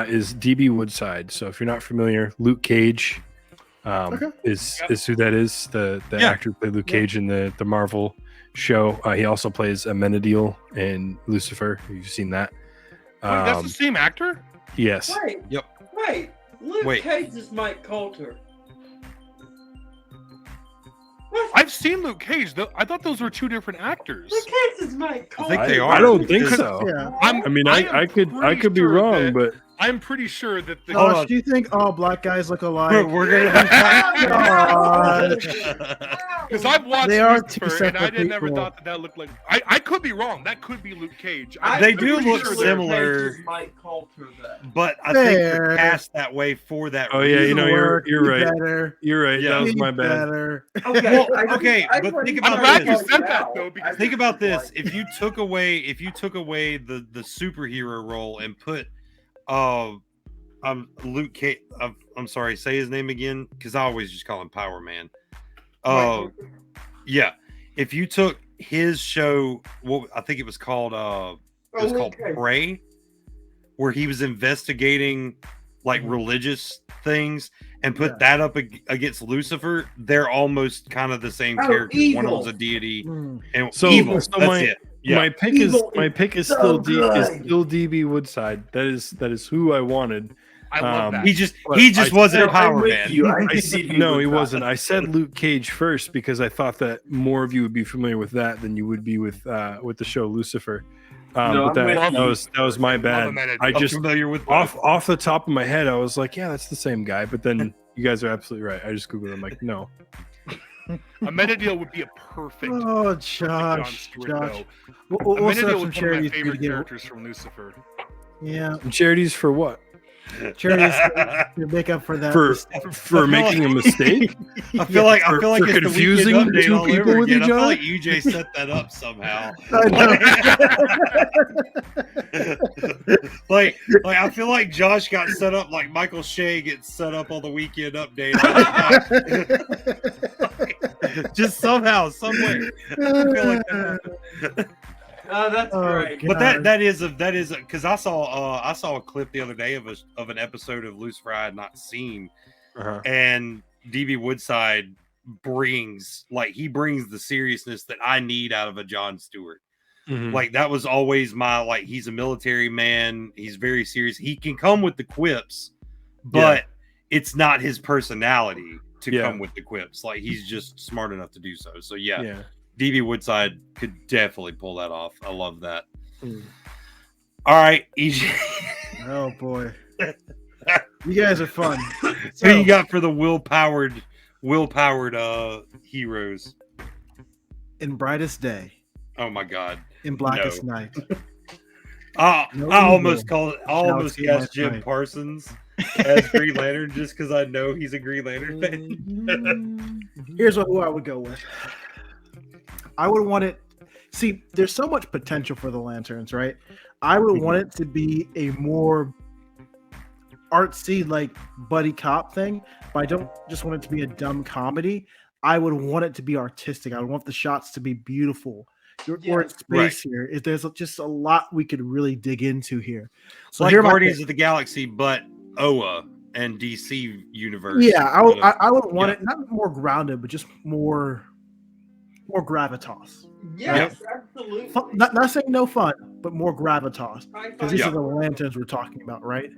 F: is DB Woodside. So if you're not familiar, Luke Cage is who that is. The actor who played Luke Cage in the Marvel show. He also plays Amenadiel in Lucifer. You've seen that.
D: Wait, that's the same actor?
F: Yes.
G: Wait.
A: Yep.
G: Wait. Luke
A: Wait.
G: Cage is Mike Coulter.
D: I've seen Luke Cage. I thought those were two different actors.
G: Luke Cage is Mike
A: I
G: Coulter.
A: think they are.
F: I don't think
A: Because-
F: so.
E: Yeah.
F: I mean, I could be wrong, but
D: I'm pretty sure that the
A: Hold
E: Josh,
A: on.
E: do you think all black guys look alike?
A: We're gonna.
D: because I've watched
E: They are two
D: Lucifer, and I
E: separate
D: never
E: people.
D: thought that looked like. I could be wrong. That could be Luke Cage.
A: They
D: I'm
A: do
D: pretty
A: look
D: sure
G: Luke
D: they're-
A: similar.
G: Cage is Mike Coulter, though.
A: But I think
E: Fair.
A: they're cast that way for that.
F: Oh, yeah,
A: reason.
F: you're
E: Be
F: right.
E: Better.
F: You're right.
A: Yeah.
F: That was
E: Be
F: my bad.
E: better.
G: Okay,
A: Well, okay, but think about
D: I'm glad
A: this.
D: you said that though. Because
A: Think about this: if you took away the superhero role and put Luke Cage, I'm sorry, say his name again because I always just call him Power Man. Yeah, if you took his show, what I think it was called, it was called Prey, where he was investigating like religious things, and put that up against Lucifer, they're almost kind of the same character. One of
G: evil.
A: them's a deity,
E: Mm.
A: and
F: So-
A: evil.
F: so
A: That's it. Yeah.
F: My pick
G: Evil
F: is
G: so
F: still
G: good.
F: DB Woodside. That is who I wanted.
D: I love that.
A: He just
F: But
A: wasn't
G: No, I'm
A: Power
G: with
A: Man.
G: you. I see you
F: No,
G: with
F: he
G: that.
F: wasn't. I said Luke Cage first because I thought that more of you would be familiar with that than you would be with the show Lucifer.
G: No,
F: But
G: I'm with you.
F: that was my bad.
D: Amenadiel.
F: I
A: I'm
F: just
A: familiar with
F: off the top of my head, I was like, yeah, that's the same guy. But then you guys are absolutely right. I just googled. I'm like, no.
D: Amenadiel would be a perfect.
E: Oh,
D: John
E: Josh.
D: Stewart,
E: Josh.
D: though.
E: We'll set
D: Amenadiel
E: up
D: was
E: some
D: one of my
E: charities for you to
D: favorite
E: get.
D: characters from Lucifer.
E: Yeah,
F: And charities for what?
E: charities to make up for that.
F: For making a mistake.
A: I feel like
F: For
A: it's the
F: confusing
A: weekend update
F: two
A: all
F: people
A: over
F: with
A: again.
F: each
A: I feel
F: other?
A: like UJ set that up somehow. like I feel like Josh got set up like Michael Shea gets set up on the weekend update. Just somehow, some way. I feel like that.
G: That's
E: Oh,
G: great.
E: God.
A: But that is because I saw a clip the other day of an episode of Lucifer I had not seen,
F: Uh-huh.
A: and DB Woodside brings the seriousness that I need out of a John Stewart.
F: Mhm.
A: Like that was always my he's a military man, he's very serious, he can come with the quips, but it's not his personality to come with the quips. Like he's just smart enough to do so. So yeah. DB Woodside could definitely pull that off. I love that. All right, EJ.
E: Oh boy, you guys are fun.
A: Who you got for the will powered heroes?
E: In Brightest Day,
A: Oh my god.
E: in Blackest Night.
A: I
E: No
A: almost
E: evil
A: almost
E: shall
A: guessed
E: escape my
A: Jim
E: sight.
A: Parsons as Green Lantern just because I know he's a Green Lantern fan.
E: Here's who I would go with. I would want it. See, there's so much potential for the Lanterns, right? I would want it to be a more artsy, like buddy cop thing, but I don't just want it to be a dumb comedy. I would want it to be artistic. I would want the shots to be beautiful. We're in space here. There's just a lot we could really dig into here.
A: So like Guardians of the Galaxy, but OA and DC universe.
E: Yeah, I would want it not more grounded, but just more gravitas.
G: Yes, absolutely.
E: Not saying no fun, but more gravitas. Because these are the Lanterns we're talking about, right?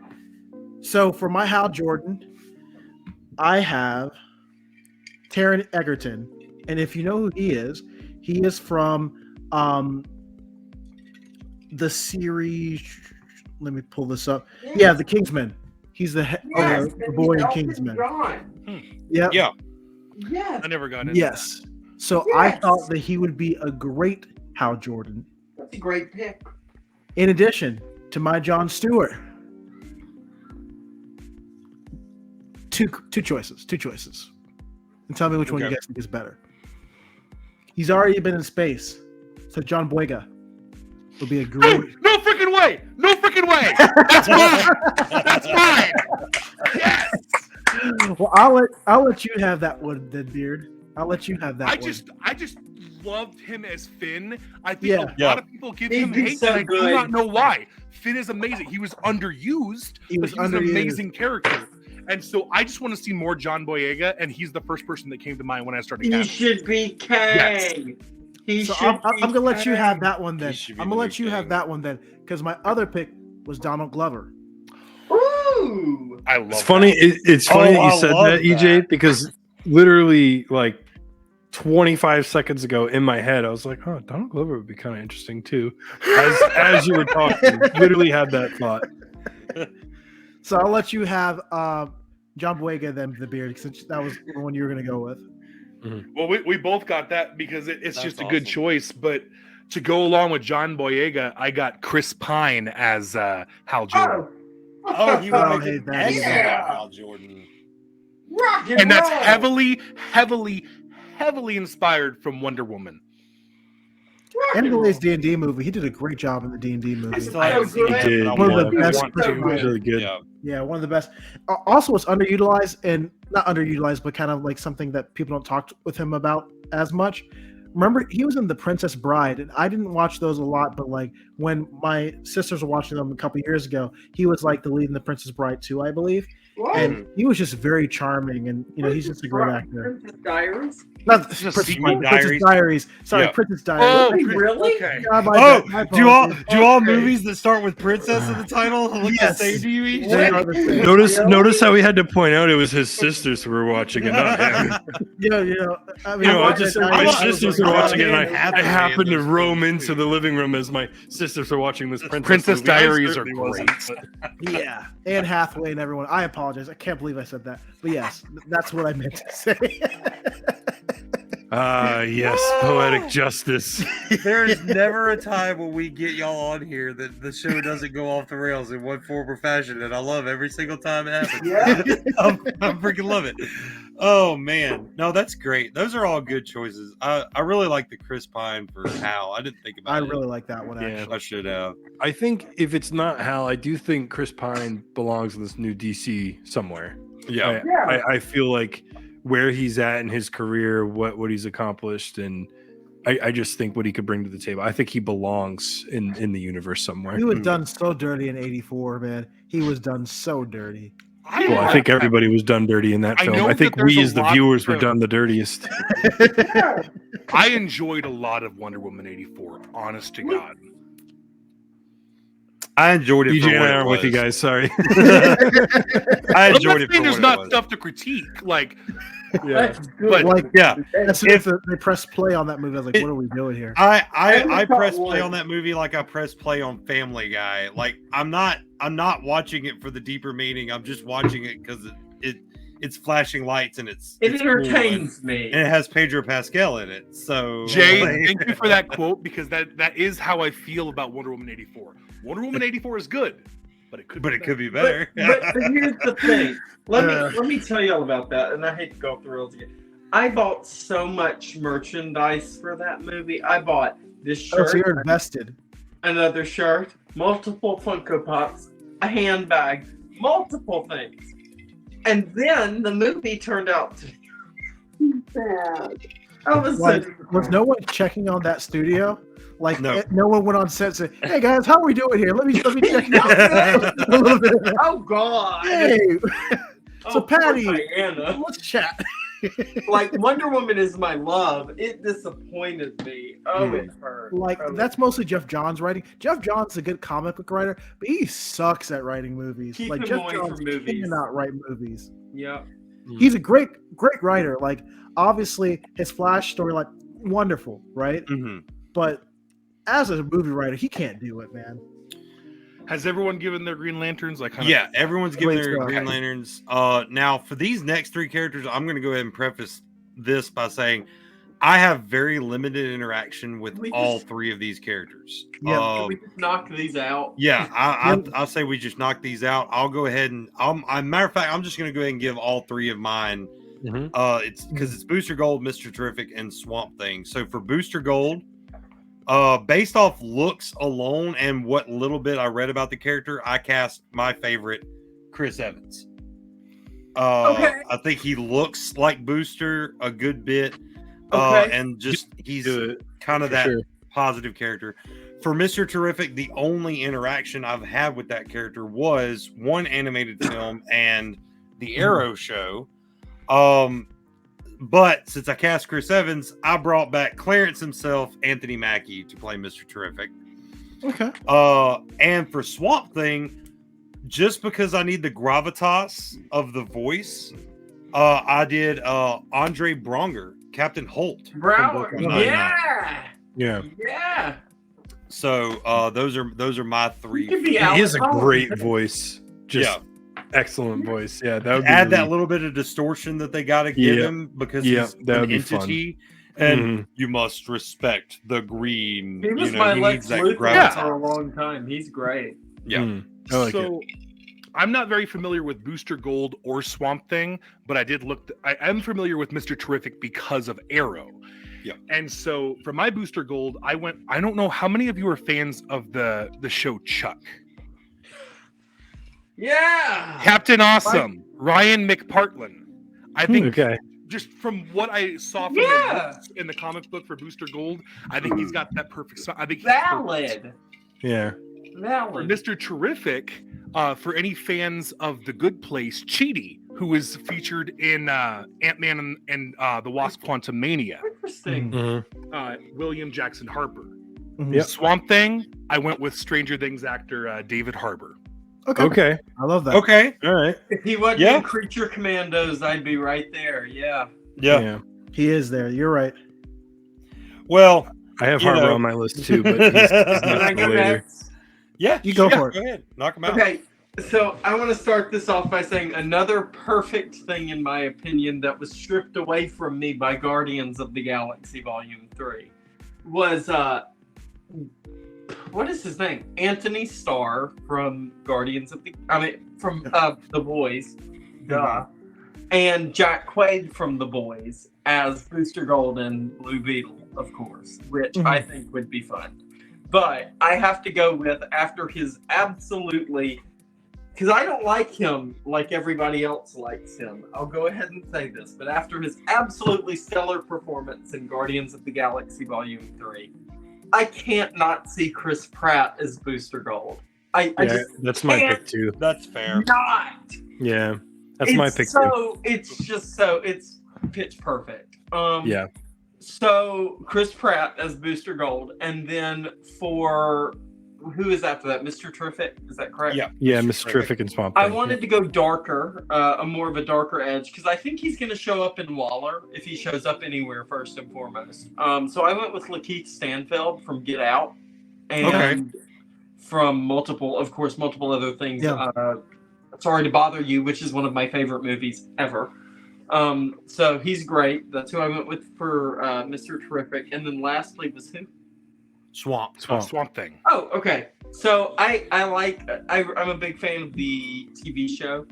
E: So for my Hal Jordan, I have Taron Egerton. And if you know who he is from the series. Let me pull this up. Yeah, the Kingsman. He's the boy in Kingsman. Yeah.
D: Yeah.
G: Yes.
D: I never got into
E: Yes. So I thought that he would be a great Hal Jordan.
G: That's a great pick.
E: In addition to my Jon Stewart. Two choices. And tell me which one you guys think is better. He's already been in space. So John Boyega will be a great...
D: No freaking way! No freaking way! That's mine! That's mine! Yes!
E: Well, I'll let you have that one, then, Beard. I'll let you have that one.
D: I just loved him as Finn. I think a
E: Yeah.
D: lot of people give him hate,
G: so
D: and I do
G: good.
D: not know why. Finn is amazing. He was underused, but he was an amazing character. And so I just want to see more John Boyega, and he's the first person that came to mind when I started
G: He
D: casting.
G: should be K. He
E: So
G: should
E: I'm gonna let you
G: K.
E: have that one then.
A: He should be
E: I'm gonna
A: the
E: let
A: new
E: you have
A: king.
E: that one then, because my other pick was Donald Glover.
G: Ooh.
D: I love
F: It's funny. It's funny that
A: I
F: you said
A: love
F: that, EJ, because literally like 25 seconds ago in my head, I was like, "Oh, Donald Glover would be kind of interesting too." As you were talking, literally had that thought.
E: So I'll let you have John Boyega then, the Beard, since that was the one you were gonna go with.
D: Well, we both got that because it's
A: That's
D: just a good
A: awesome.
D: choice. But to go along with John Boyega, I got Chris Pine as Hal Jordan.
A: Oh, you
E: Oh,
A: want
E: hey,
A: to
E: that
A: make
E: is-
A: it Hal Jordan.
G: Rock
D: And that's
G: roll.
D: heavily inspired from Wonder Woman.
G: Rock
E: And
G: roll.
E: Billy's D&D movie. He did a great job in the D&D movie.
A: I still haven't seen
G: He
A: it.
G: did.
A: but I
E: One of the
A: want-
E: best
A: want to.
E: superheroes.
F: Really good.
A: Yeah.
E: Yeah, one of the best. Also, it's underutilized, and not underutilized, but kind of like something that people don't talk with him about as much. Remember, he was in The Princess Bride, and I didn't watch those a lot, but like when my sisters were watching them a couple years ago, he was like the lead in The Princess Bride too, I believe.
G: What?
E: And he was just very charming, and he's just a great actor.
G: Princess Diaries?
E: Not
D: Just
E: Princess,
A: Secret
E: Princess
A: Diaries.
E: Diaries. Sorry,
A: Yeah.
E: Princess
D: Oh,
E: Diaries.
G: Really?
D: okay.
E: God, my
A: Oh,
E: bad. My
A: do all
E: apologies.
A: movies that start with princess in the title look
E: Yes.
A: the same to you each?
E: They are the same.
F: Notice how we had to point out it was his sisters who were watching it, not him.
E: I mean,
F: I just said my sisters were watching it, and
A: Hathaway
F: I happened
A: in
F: to
A: those
F: roam
A: films,
F: into
A: too.
F: the living room as my sisters were watching this
D: Princess
F: movie. I
D: Diaries are
F: certainly
D: great.
F: wasn't.
E: Yeah, Anne Hathaway and everyone. I apologize. I can't believe I said that. But yes, that's what I meant to say.
F: Ah, yes, poetic justice.
A: There is never a time when we get y'all on here that the show doesn't go off the rails in one form or fashion, and I love every single time it happens.
G: Yeah.
A: I freaking love it. Oh man, no, that's great. Those are all good choices. I really like the Chris Pine for Hal. I didn't think about
E: I
A: it.
E: really like that one.
F: Yeah.
E: Actually,
A: I should have.
F: I think if it's not Hal, I do think Chris Pine belongs in this new DC somewhere.
A: Yeah.
F: I feel like where he's at in his career, what he's accomplished, and I just think what he could bring to the table. I think he belongs in the universe somewhere.
E: he was done so dirty in ¡84, man. He was done so dirty.
F: Well, I think everybody was done dirty in that
D: I
F: film.
D: know
F: I think
D: that there's
F: we
D: a
F: as the
D: lot
F: viewers
D: of-
F: were done the dirtiest.
D: I enjoyed a lot of Wonder Woman 84. Honest to God.
A: I enjoyed it.
F: DJ
A: for
F: and
A: what
F: I
A: it
F: aren't with you
A: was.
F: guys. Sorry.
A: I
D: I'm
A: enjoyed
D: not
A: it.
D: saying
A: For
D: there's
A: what
D: not
A: it was.
D: stuff to critique. Like,
G: That's good.
D: But-
E: Like
A: Yeah.
E: as soon as they pressed play on that movie, I was like, "What are we doing here?"
A: I press
G: thought
A: play
G: one.
A: on that movie like I press play on Family Guy. Like I'm not watching it for the deeper meaning. I'm just watching it because it's flashing lights and it's cool
G: entertains me.
A: and it has Pedro Pascal in it. So
D: Jay,
A: like-
D: thank you for that quote because that is how I feel about Wonder Woman 84. Wonder Woman 84 is good, but it could
A: be better.
G: But here's the thing. Let me tell you all about that, and I hate to go off the rails again. I bought so much merchandise for that movie. I bought this
E: Oh,
G: shirt,
E: so you're invested.
G: another shirt, multiple Funko Pops, a handbag, multiple things. And then the movie turned out to be bad. I was
E: Like,
G: so
E: was no one checking on that studio? Like,
A: No.
E: no one went on set and said, "Hey guys, how are we doing here? Let me check it out a little bit."
G: Oh God!
E: Hey, so
G: Oh,
E: Patty,
G: poor Diana.
E: let's chat.
G: Like Wonder Woman is my love. It disappointed me. Oh, it hurt.
E: Like,
G: Oh,
E: that's mostly Jeff Johns writing. Jeff Johns is a good comic book writer, but he sucks at writing movies.
G: Keep
E: Like,
G: him
E: Jeff
G: away
E: Johns
G: from movies.
E: cannot write movies.
G: yeah.
E: He's a great writer. Like, obviously, his Flash story, like, wonderful, right?
A: Mhm.
E: But as a movie writer, he can't do it, man.
D: Has everyone given their Green Lanterns? Like,
A: Yeah, everyone's giving
E: Wait,
A: their
E: so-
A: Green Lanterns. Now for these next three characters, I'm going to go ahead and preface this by saying I have very limited interaction with
G: We
A: all
G: just-
A: three of these characters.
E: Yeah,
G: Can we just knock these out?
A: Yeah, I'll say we just knock these out. I'll go ahead and matter of fact, I'm just going to go ahead and give all three of mine.
F: Mhm.
A: It's because it's Booster Gold, Mr. Terrific, and Swamp Thing. So for Booster Gold, based off looks alone and what little bit I read about the character, I cast my favorite, Chris Evans.
G: Okay.
A: I think he looks like Booster a good bit,
G: Okay.
A: and just he's
F: Do it,
A: kind of
F: for
A: that
F: sure.
A: positive character. For Mr. Terrific, the only interaction I've had with that character was one animated film and the Arrow show. But since I cast Chris Evans, I brought back Clarence himself, Anthony Mackie, to play Mr. Terrific.
E: Okay.
A: And for Swamp Thing, just because I need the gravitas of the voice, I did Andre Bronger, Captain Holt. from
G: Brower.
A: Brooklyn Nine-Nine.
G: Yeah.
F: Yeah,
G: Yeah.
A: So those are my three.
G: You could be
F: he has a
G: Alex
F: great
G: Holmes.
F: voice. Just excellent voice. Yeah, that would be
A: Add that
F: really-
A: little bit of distortion that they got to give
F: Yeah.
A: him because
F: Yeah,
A: he's
F: that would
A: an
F: be fun.
A: entity, and
F: Mhm.
A: you must respect the green.
G: He was
A: you know,
G: my
A: he
G: Lex
A: needs that
G: Luthor
A: gravitas.
G: for a long time. He's great.
A: Yeah.
F: Mm, I like it.
D: So I'm not very familiar with Booster Gold or Swamp Thing, but I did look. I am familiar with Mr. Terrific because of Arrow.
A: Yeah.
D: And so for my Booster Gold, I went. I don't know how many of you are fans of the show Chuck.
G: Yeah.
D: Captain Awesome, Ryan McPartlin. I think
F: Okay.
D: just from what I saw from
G: Yeah.
D: in the comic book for Booster Gold, I think he's got that perfect. I think he's perfect.
G: Valid.
F: Yeah.
D: For
G: Valid.
D: Mr. Terrific, for any fans of The Good Place, Cheetah, who is featured in Ant-Man and the Wasp: Quantumania,
G: Interesting.
F: Mhm.
D: William Jackson Harper.
F: Yep.
D: Swamp Thing, I went with Stranger Things actor David Harbour.
E: Okay.
F: Okay.
E: I love that.
A: Okay.
F: All right.
G: If he wasn't
A: Yeah.
G: in Creature Commandos, I'd be right there. Yeah.
A: Yeah.
E: He is there. You're right.
A: Well,
F: I have
A: You
F: Harbour
A: know.
F: on my list too, but he's
G: Can
F: not
G: I go
F: later.
G: next?
A: yeah,
E: You go for it.
A: Go ahead. Knock him out.
G: Okay. So I want to start this off by saying another perfect thing, in my opinion, that was stripped away from me by Guardians of the Galaxy Volume 3 was what is his name? Anthony Starr from from The Boys, duh, and Jack Quaid from The Boys as Booster Gold and Blue Beetle, of course, which I think would be fun. But I have to go with, after his absolutely, because I don't like him like everybody else likes him. I'll go ahead and say this, but after his absolutely stellar performance in Guardians of the Galaxy Volume 3, I can't not see Chris Pratt as Booster Gold. I
F: Yeah,
G: just
F: that's my
G: can't
F: pick too.
A: That's fair.
G: not.
F: Yeah, that's my pick too.
G: It's pitch perfect.
F: Yeah.
G: So Chris Pratt as Booster Gold, and then for who is after that? Mr. Terrific, is that correct?
A: Yeah.
F: Yeah, Mr. Terrific and Swamp
G: I
F: Thing.
G: wanted to go darker, a more of a darker edge, because I think he's going to show up in Waller if he shows up anywhere, first and foremost. So I went with Lakeith Stanfield from Get Out, and
A: Okay.
G: from multiple other things.
E: Yeah.
G: Sorry to Bother You, which is one of my favorite movies ever. So he's great. That's who I went with for Mr. Terrific. And then lastly was who?
A: Swamp.
D: Swamp Thing.
G: Oh, okay. So I'm a big fan of the TV show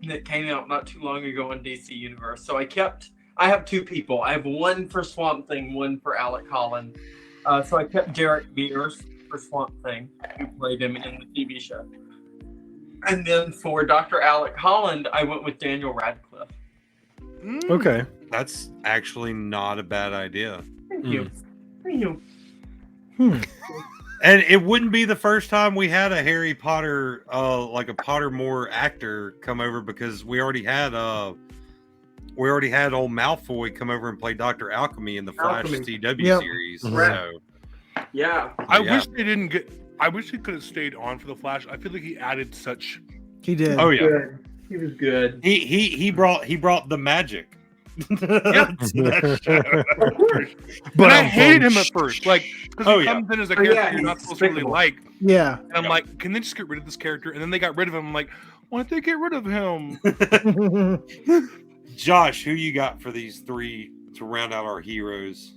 G: that came out not too long ago on DC Universe. So I kept I have two people. I have one for Swamp Thing, one for Alec Holland. So I kept Derek Beers for Swamp Thing, who played him in the TV show. And then for Dr. Alec Holland, I went with Daniel Radcliffe.
F: Okay.
A: That's actually not a bad idea.
G: Thank you. Thank you.
A: And it wouldn't be the first time we had a Harry Potter, like a Pottermore actor come over, because we already had old Malfoy come over and play Dr. Alchemy in the Flash CW series. So,
G: yeah.
D: I wish they didn't get. I wish he could have stayed on for the Flash. I feel like he added such.
E: He did.
A: Oh yeah,
G: Good. He was good.
A: he brought the magic.
D: Yeah.
G: Of course.
D: But I hated him at first, like, because he
A: yeah.
D: comes in as a character you're
G: he's
D: not supposed to really
G: despicable.
D: like.
E: Yeah.
D: And I'm like, can they just get rid of this character? And then they got rid of him. I'm like, why did they get rid of him?
A: Josh, who you got for these three to round out our heroes?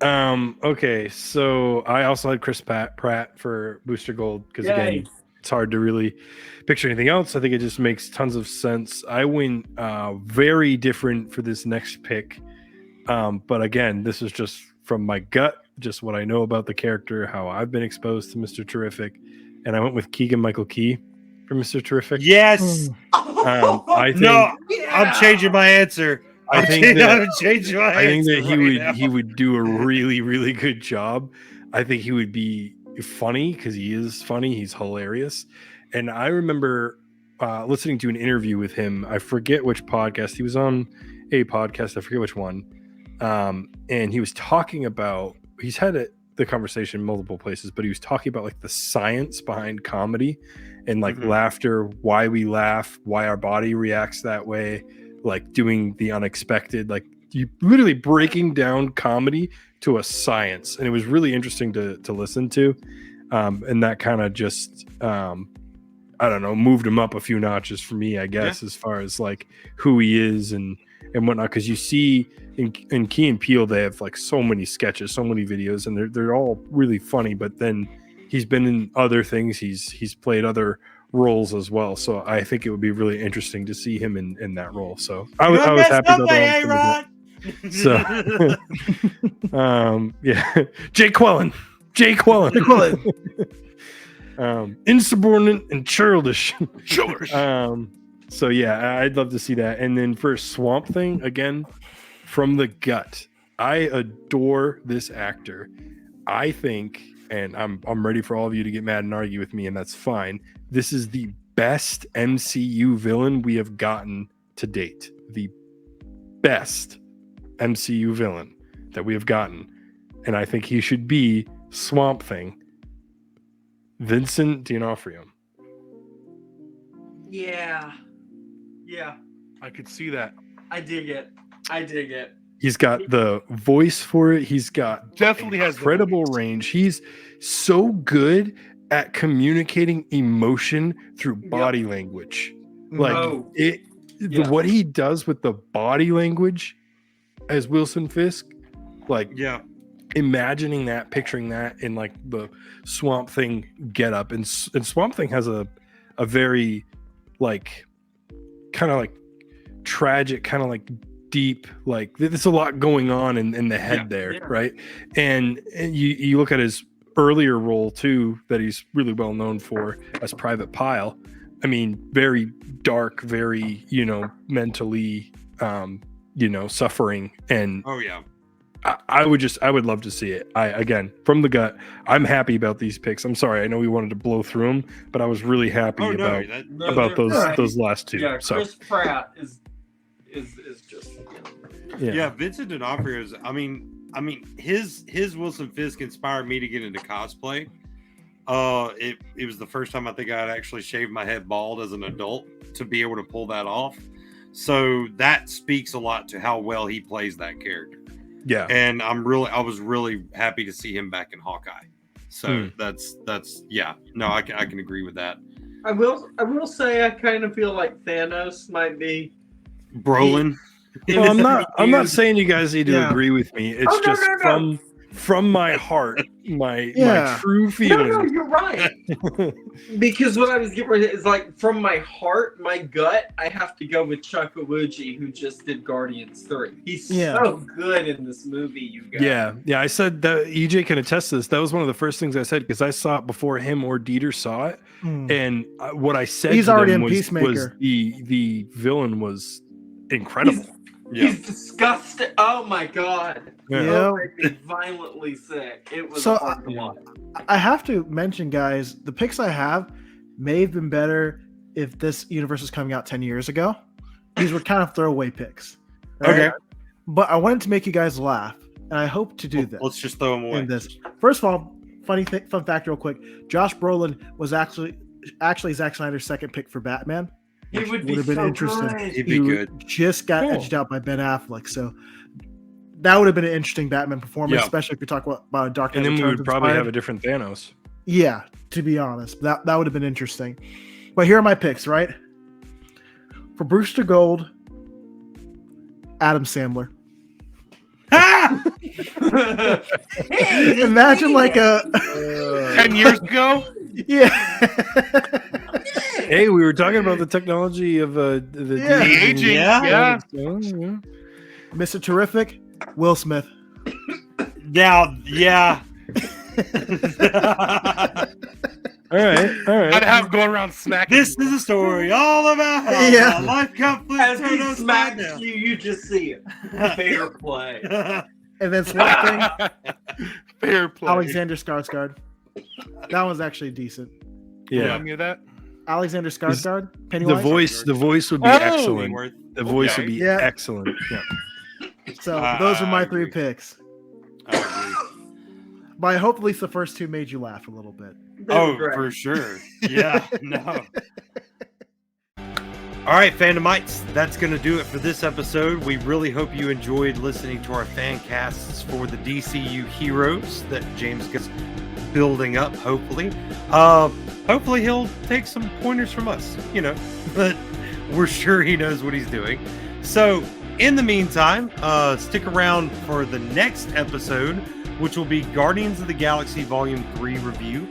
F: Okay, so I also had Chris Pratt for Booster Gold because again, it's hard to really picture anything else. I think it just makes tons of sense. I went very different for this next pick, but again, this is just from my gut, just what I know about the character, how I've been exposed to Mr. Terrific, and I went with Keegan-Michael Key for Mr. Terrific.
A: Yes.
F: I think
A: I'm changing my answer.
F: I think that
A: that
F: he would do a really, really good job. I think he would be funny because he is funny. He's hilarious. And I remember listening to an interview with him. I forget which podcast. He was on a podcast. I forget which one. And he was talking about, he's had the conversation in multiple places, but he was talking about like the science behind comedy and like laughter, why we laugh, why our body reacts that way. Like doing the unexpected, like you literally breaking down comedy to a science, and it was really interesting to listen to, and that kind of just I don't know, moved him up a few notches for me, I guess, as far as like who he is and whatnot. Because you see in Key and Peele, they have like so many sketches, so many videos, and they're all really funny. But then he's been in other things, he's played other roles as well, so I think it would be really interesting to see him in that role. So I was happy about that. So yeah, Jake Quellen, insubordinate and childish. So yeah, I'd love to see that. And then for Swamp Thing, again, from the gut, I adore this actor. I think, and I'm ready for all of you to get mad and argue with me, and that's fine. This is the best MCU villain we have gotten to date. The best MCU villain that we have gotten. And I think he should be Swamp Thing. Vincent D'Onofrio.
G: Yeah.
D: I could see that.
G: I dig it.
F: He's got the voice for it. He's got
D: Definitely has the
F: incredible
D: voice.
F: range. He's so good at communicating emotion through body language. Like what he does with the body language as Wilson Fisk, like imagining that, picturing that in like the Swamp Thing getup, and Swamp Thing has a very like kind of like tragic, kind of like deep, like there's a lot going on in the head right? And you look at his earlier role too that he's really well known for as Private Pile. I mean, very dark, very mentally suffering, and I would love to see it. Again, from the gut, I'm happy about these picks. I'm sorry, I know we wanted to blow through them, but I was really happy about those last two.
G: Yeah,
F: so
G: Chris Pratt is just
A: Vincent D'Onofrio's. I mean, his Wilson Fisk inspired me to get into cosplay. It was the first time I think I'd actually shaved my head bald as an adult to be able to pull that off. So that speaks a lot to how well he plays that character.
F: Yeah,
A: and I was really happy to see him back in Hawkeye. So that's I can agree with that.
G: I will say I kind of feel like Thanos might be
A: Brolin.
F: Well, I'm not saying you guys need to agree with me. It's from my heart, my
E: Yeah.
F: true
G: No,
F: feeling.
G: you're right. Because what I was getting ready is like from my heart, my gut, I have to go with Chuck Awuji, who just did Guardians 3. He's so good in this movie, you guys.
F: Yeah. I said that EJ can attest to this. That was one of the first things I said because I saw it before him or Dieter saw it, and what I said
E: He's
F: to
E: already
F: them
E: in
F: was
E: Peacemaker.
F: the villain was incredible.
G: He's disgusting. Oh my god.
E: Yeah.
G: It made me violently sick. It was
E: So,
G: hard to watch.
E: I have to mention, guys, the picks I have may have been better if this universe was coming out 10 years ago. These were kind of throwaway picks. Right?
A: Okay.
E: But I wanted to make you guys laugh, and I hope to do this.
A: Let's just throw them away.
E: In this. First of all, fun fact real quick. Josh Brolin was actually Zack Snyder's second pick for Batman.
G: He would
E: have been interesting.
G: good.
A: He'd be good.
E: Just got edged out by Ben Affleck, so that would have been an interesting Batman performance,
F: Yeah.
E: especially if you're talking about a Dark Knight
F: And then we
E: Returns
F: would probably
E: inspired.
F: have a different Thanos.
E: Yeah, to be honest, that would have been interesting. But here are my picks, right? For Brewster Gold, Adam Sandler. Imagine like a
D: 10 years ago.
E: yeah.
F: Hey, we were talking about the technology of the
E: Yeah.
D: The aging.
A: Yeah.
D: Yeah.
E: Mr. Terrific, Will Smith.
A: Now, yeah.
F: All right.
D: I'd have going around smacking.
A: This is a story all about how
E: Yeah.
A: my life got flipped
G: As
A: turned
G: he
A: upside
G: smacks
A: down.
G: you, you just see it. Fair play.
E: And then Swamp Thing,
D: Fair play.
E: Alexander Skarsgård. That one's actually decent.
F: Yeah.
D: Remind me of that.
E: Alexander Skarsgård,
F: The
E: Pennywise.
F: voice would be
D: Oh!
F: excellent. The voice would be
E: Yeah.
F: excellent. Yeah.
E: So those are my
A: I
E: three
A: agree.
E: picks.
A: I agree.
E: But I hope at least the first two made you laugh a little bit.
A: Oh,
G: Great.
A: for sure. Yeah, no. All right, Fandomites, that's going to do it for this episode. We really hope you enjoyed listening to our fan casts for the DCU heroes that James gets building up, hopefully. Hopefully he'll take some pointers from us, but we're sure he knows what he's doing. So in the meantime, stick around for the next episode, which will be Guardians of the Galaxy Volume 3 review.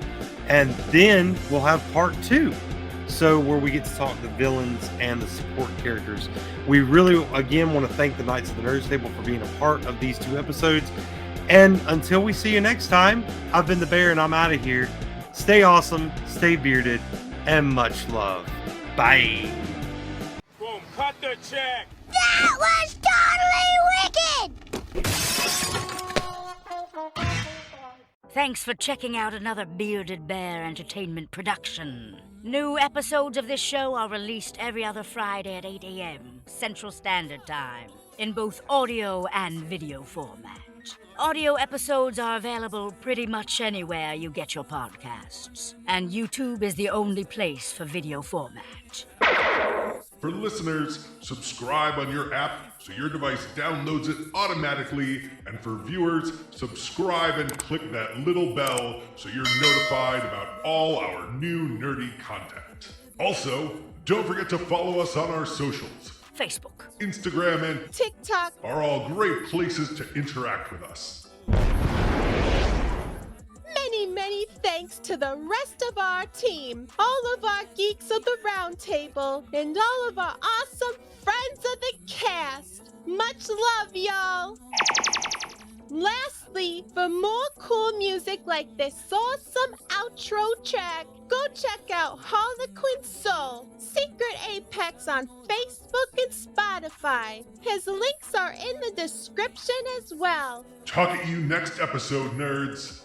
A: And then we'll have part 2. So where we get to talk the villains and the support characters. We really, again, want to thank the Knights of the Nerds Table for being a part of these 2 episodes. And until we see you next time, I've been the Bear and I'm out of here. Stay awesome, stay bearded, and much love. Bye.
H: Boom, cut the check.
B: That was totally wicked!
I: Thanks for checking out another Bearded Bear Entertainment production. New episodes of this show are released every other Friday at 8 a.m. Central Standard Time in both audio and video format. Audio episodes are available pretty much anywhere you get your podcasts, and YouTube is the only place for video format.
J: For listeners, subscribe on your app so your device downloads it automatically. And for viewers, subscribe and click that little bell so you're notified about all our new nerdy content. Also, don't forget to follow us on our socials.
I: Facebook,
J: Instagram and
B: TikTok.
J: are all great places to interact with us.
B: Many thanks to the rest of our team, all of our geeks of the round table, and all of our awesome friends of the cast. Much love, y'all. Lastly, for more cool music like this awesome outro track, go check out Harlequin Soul, Secret Apex on Facebook and Spotify. His links are in the description as well.
J: Talk at you next episode, nerds.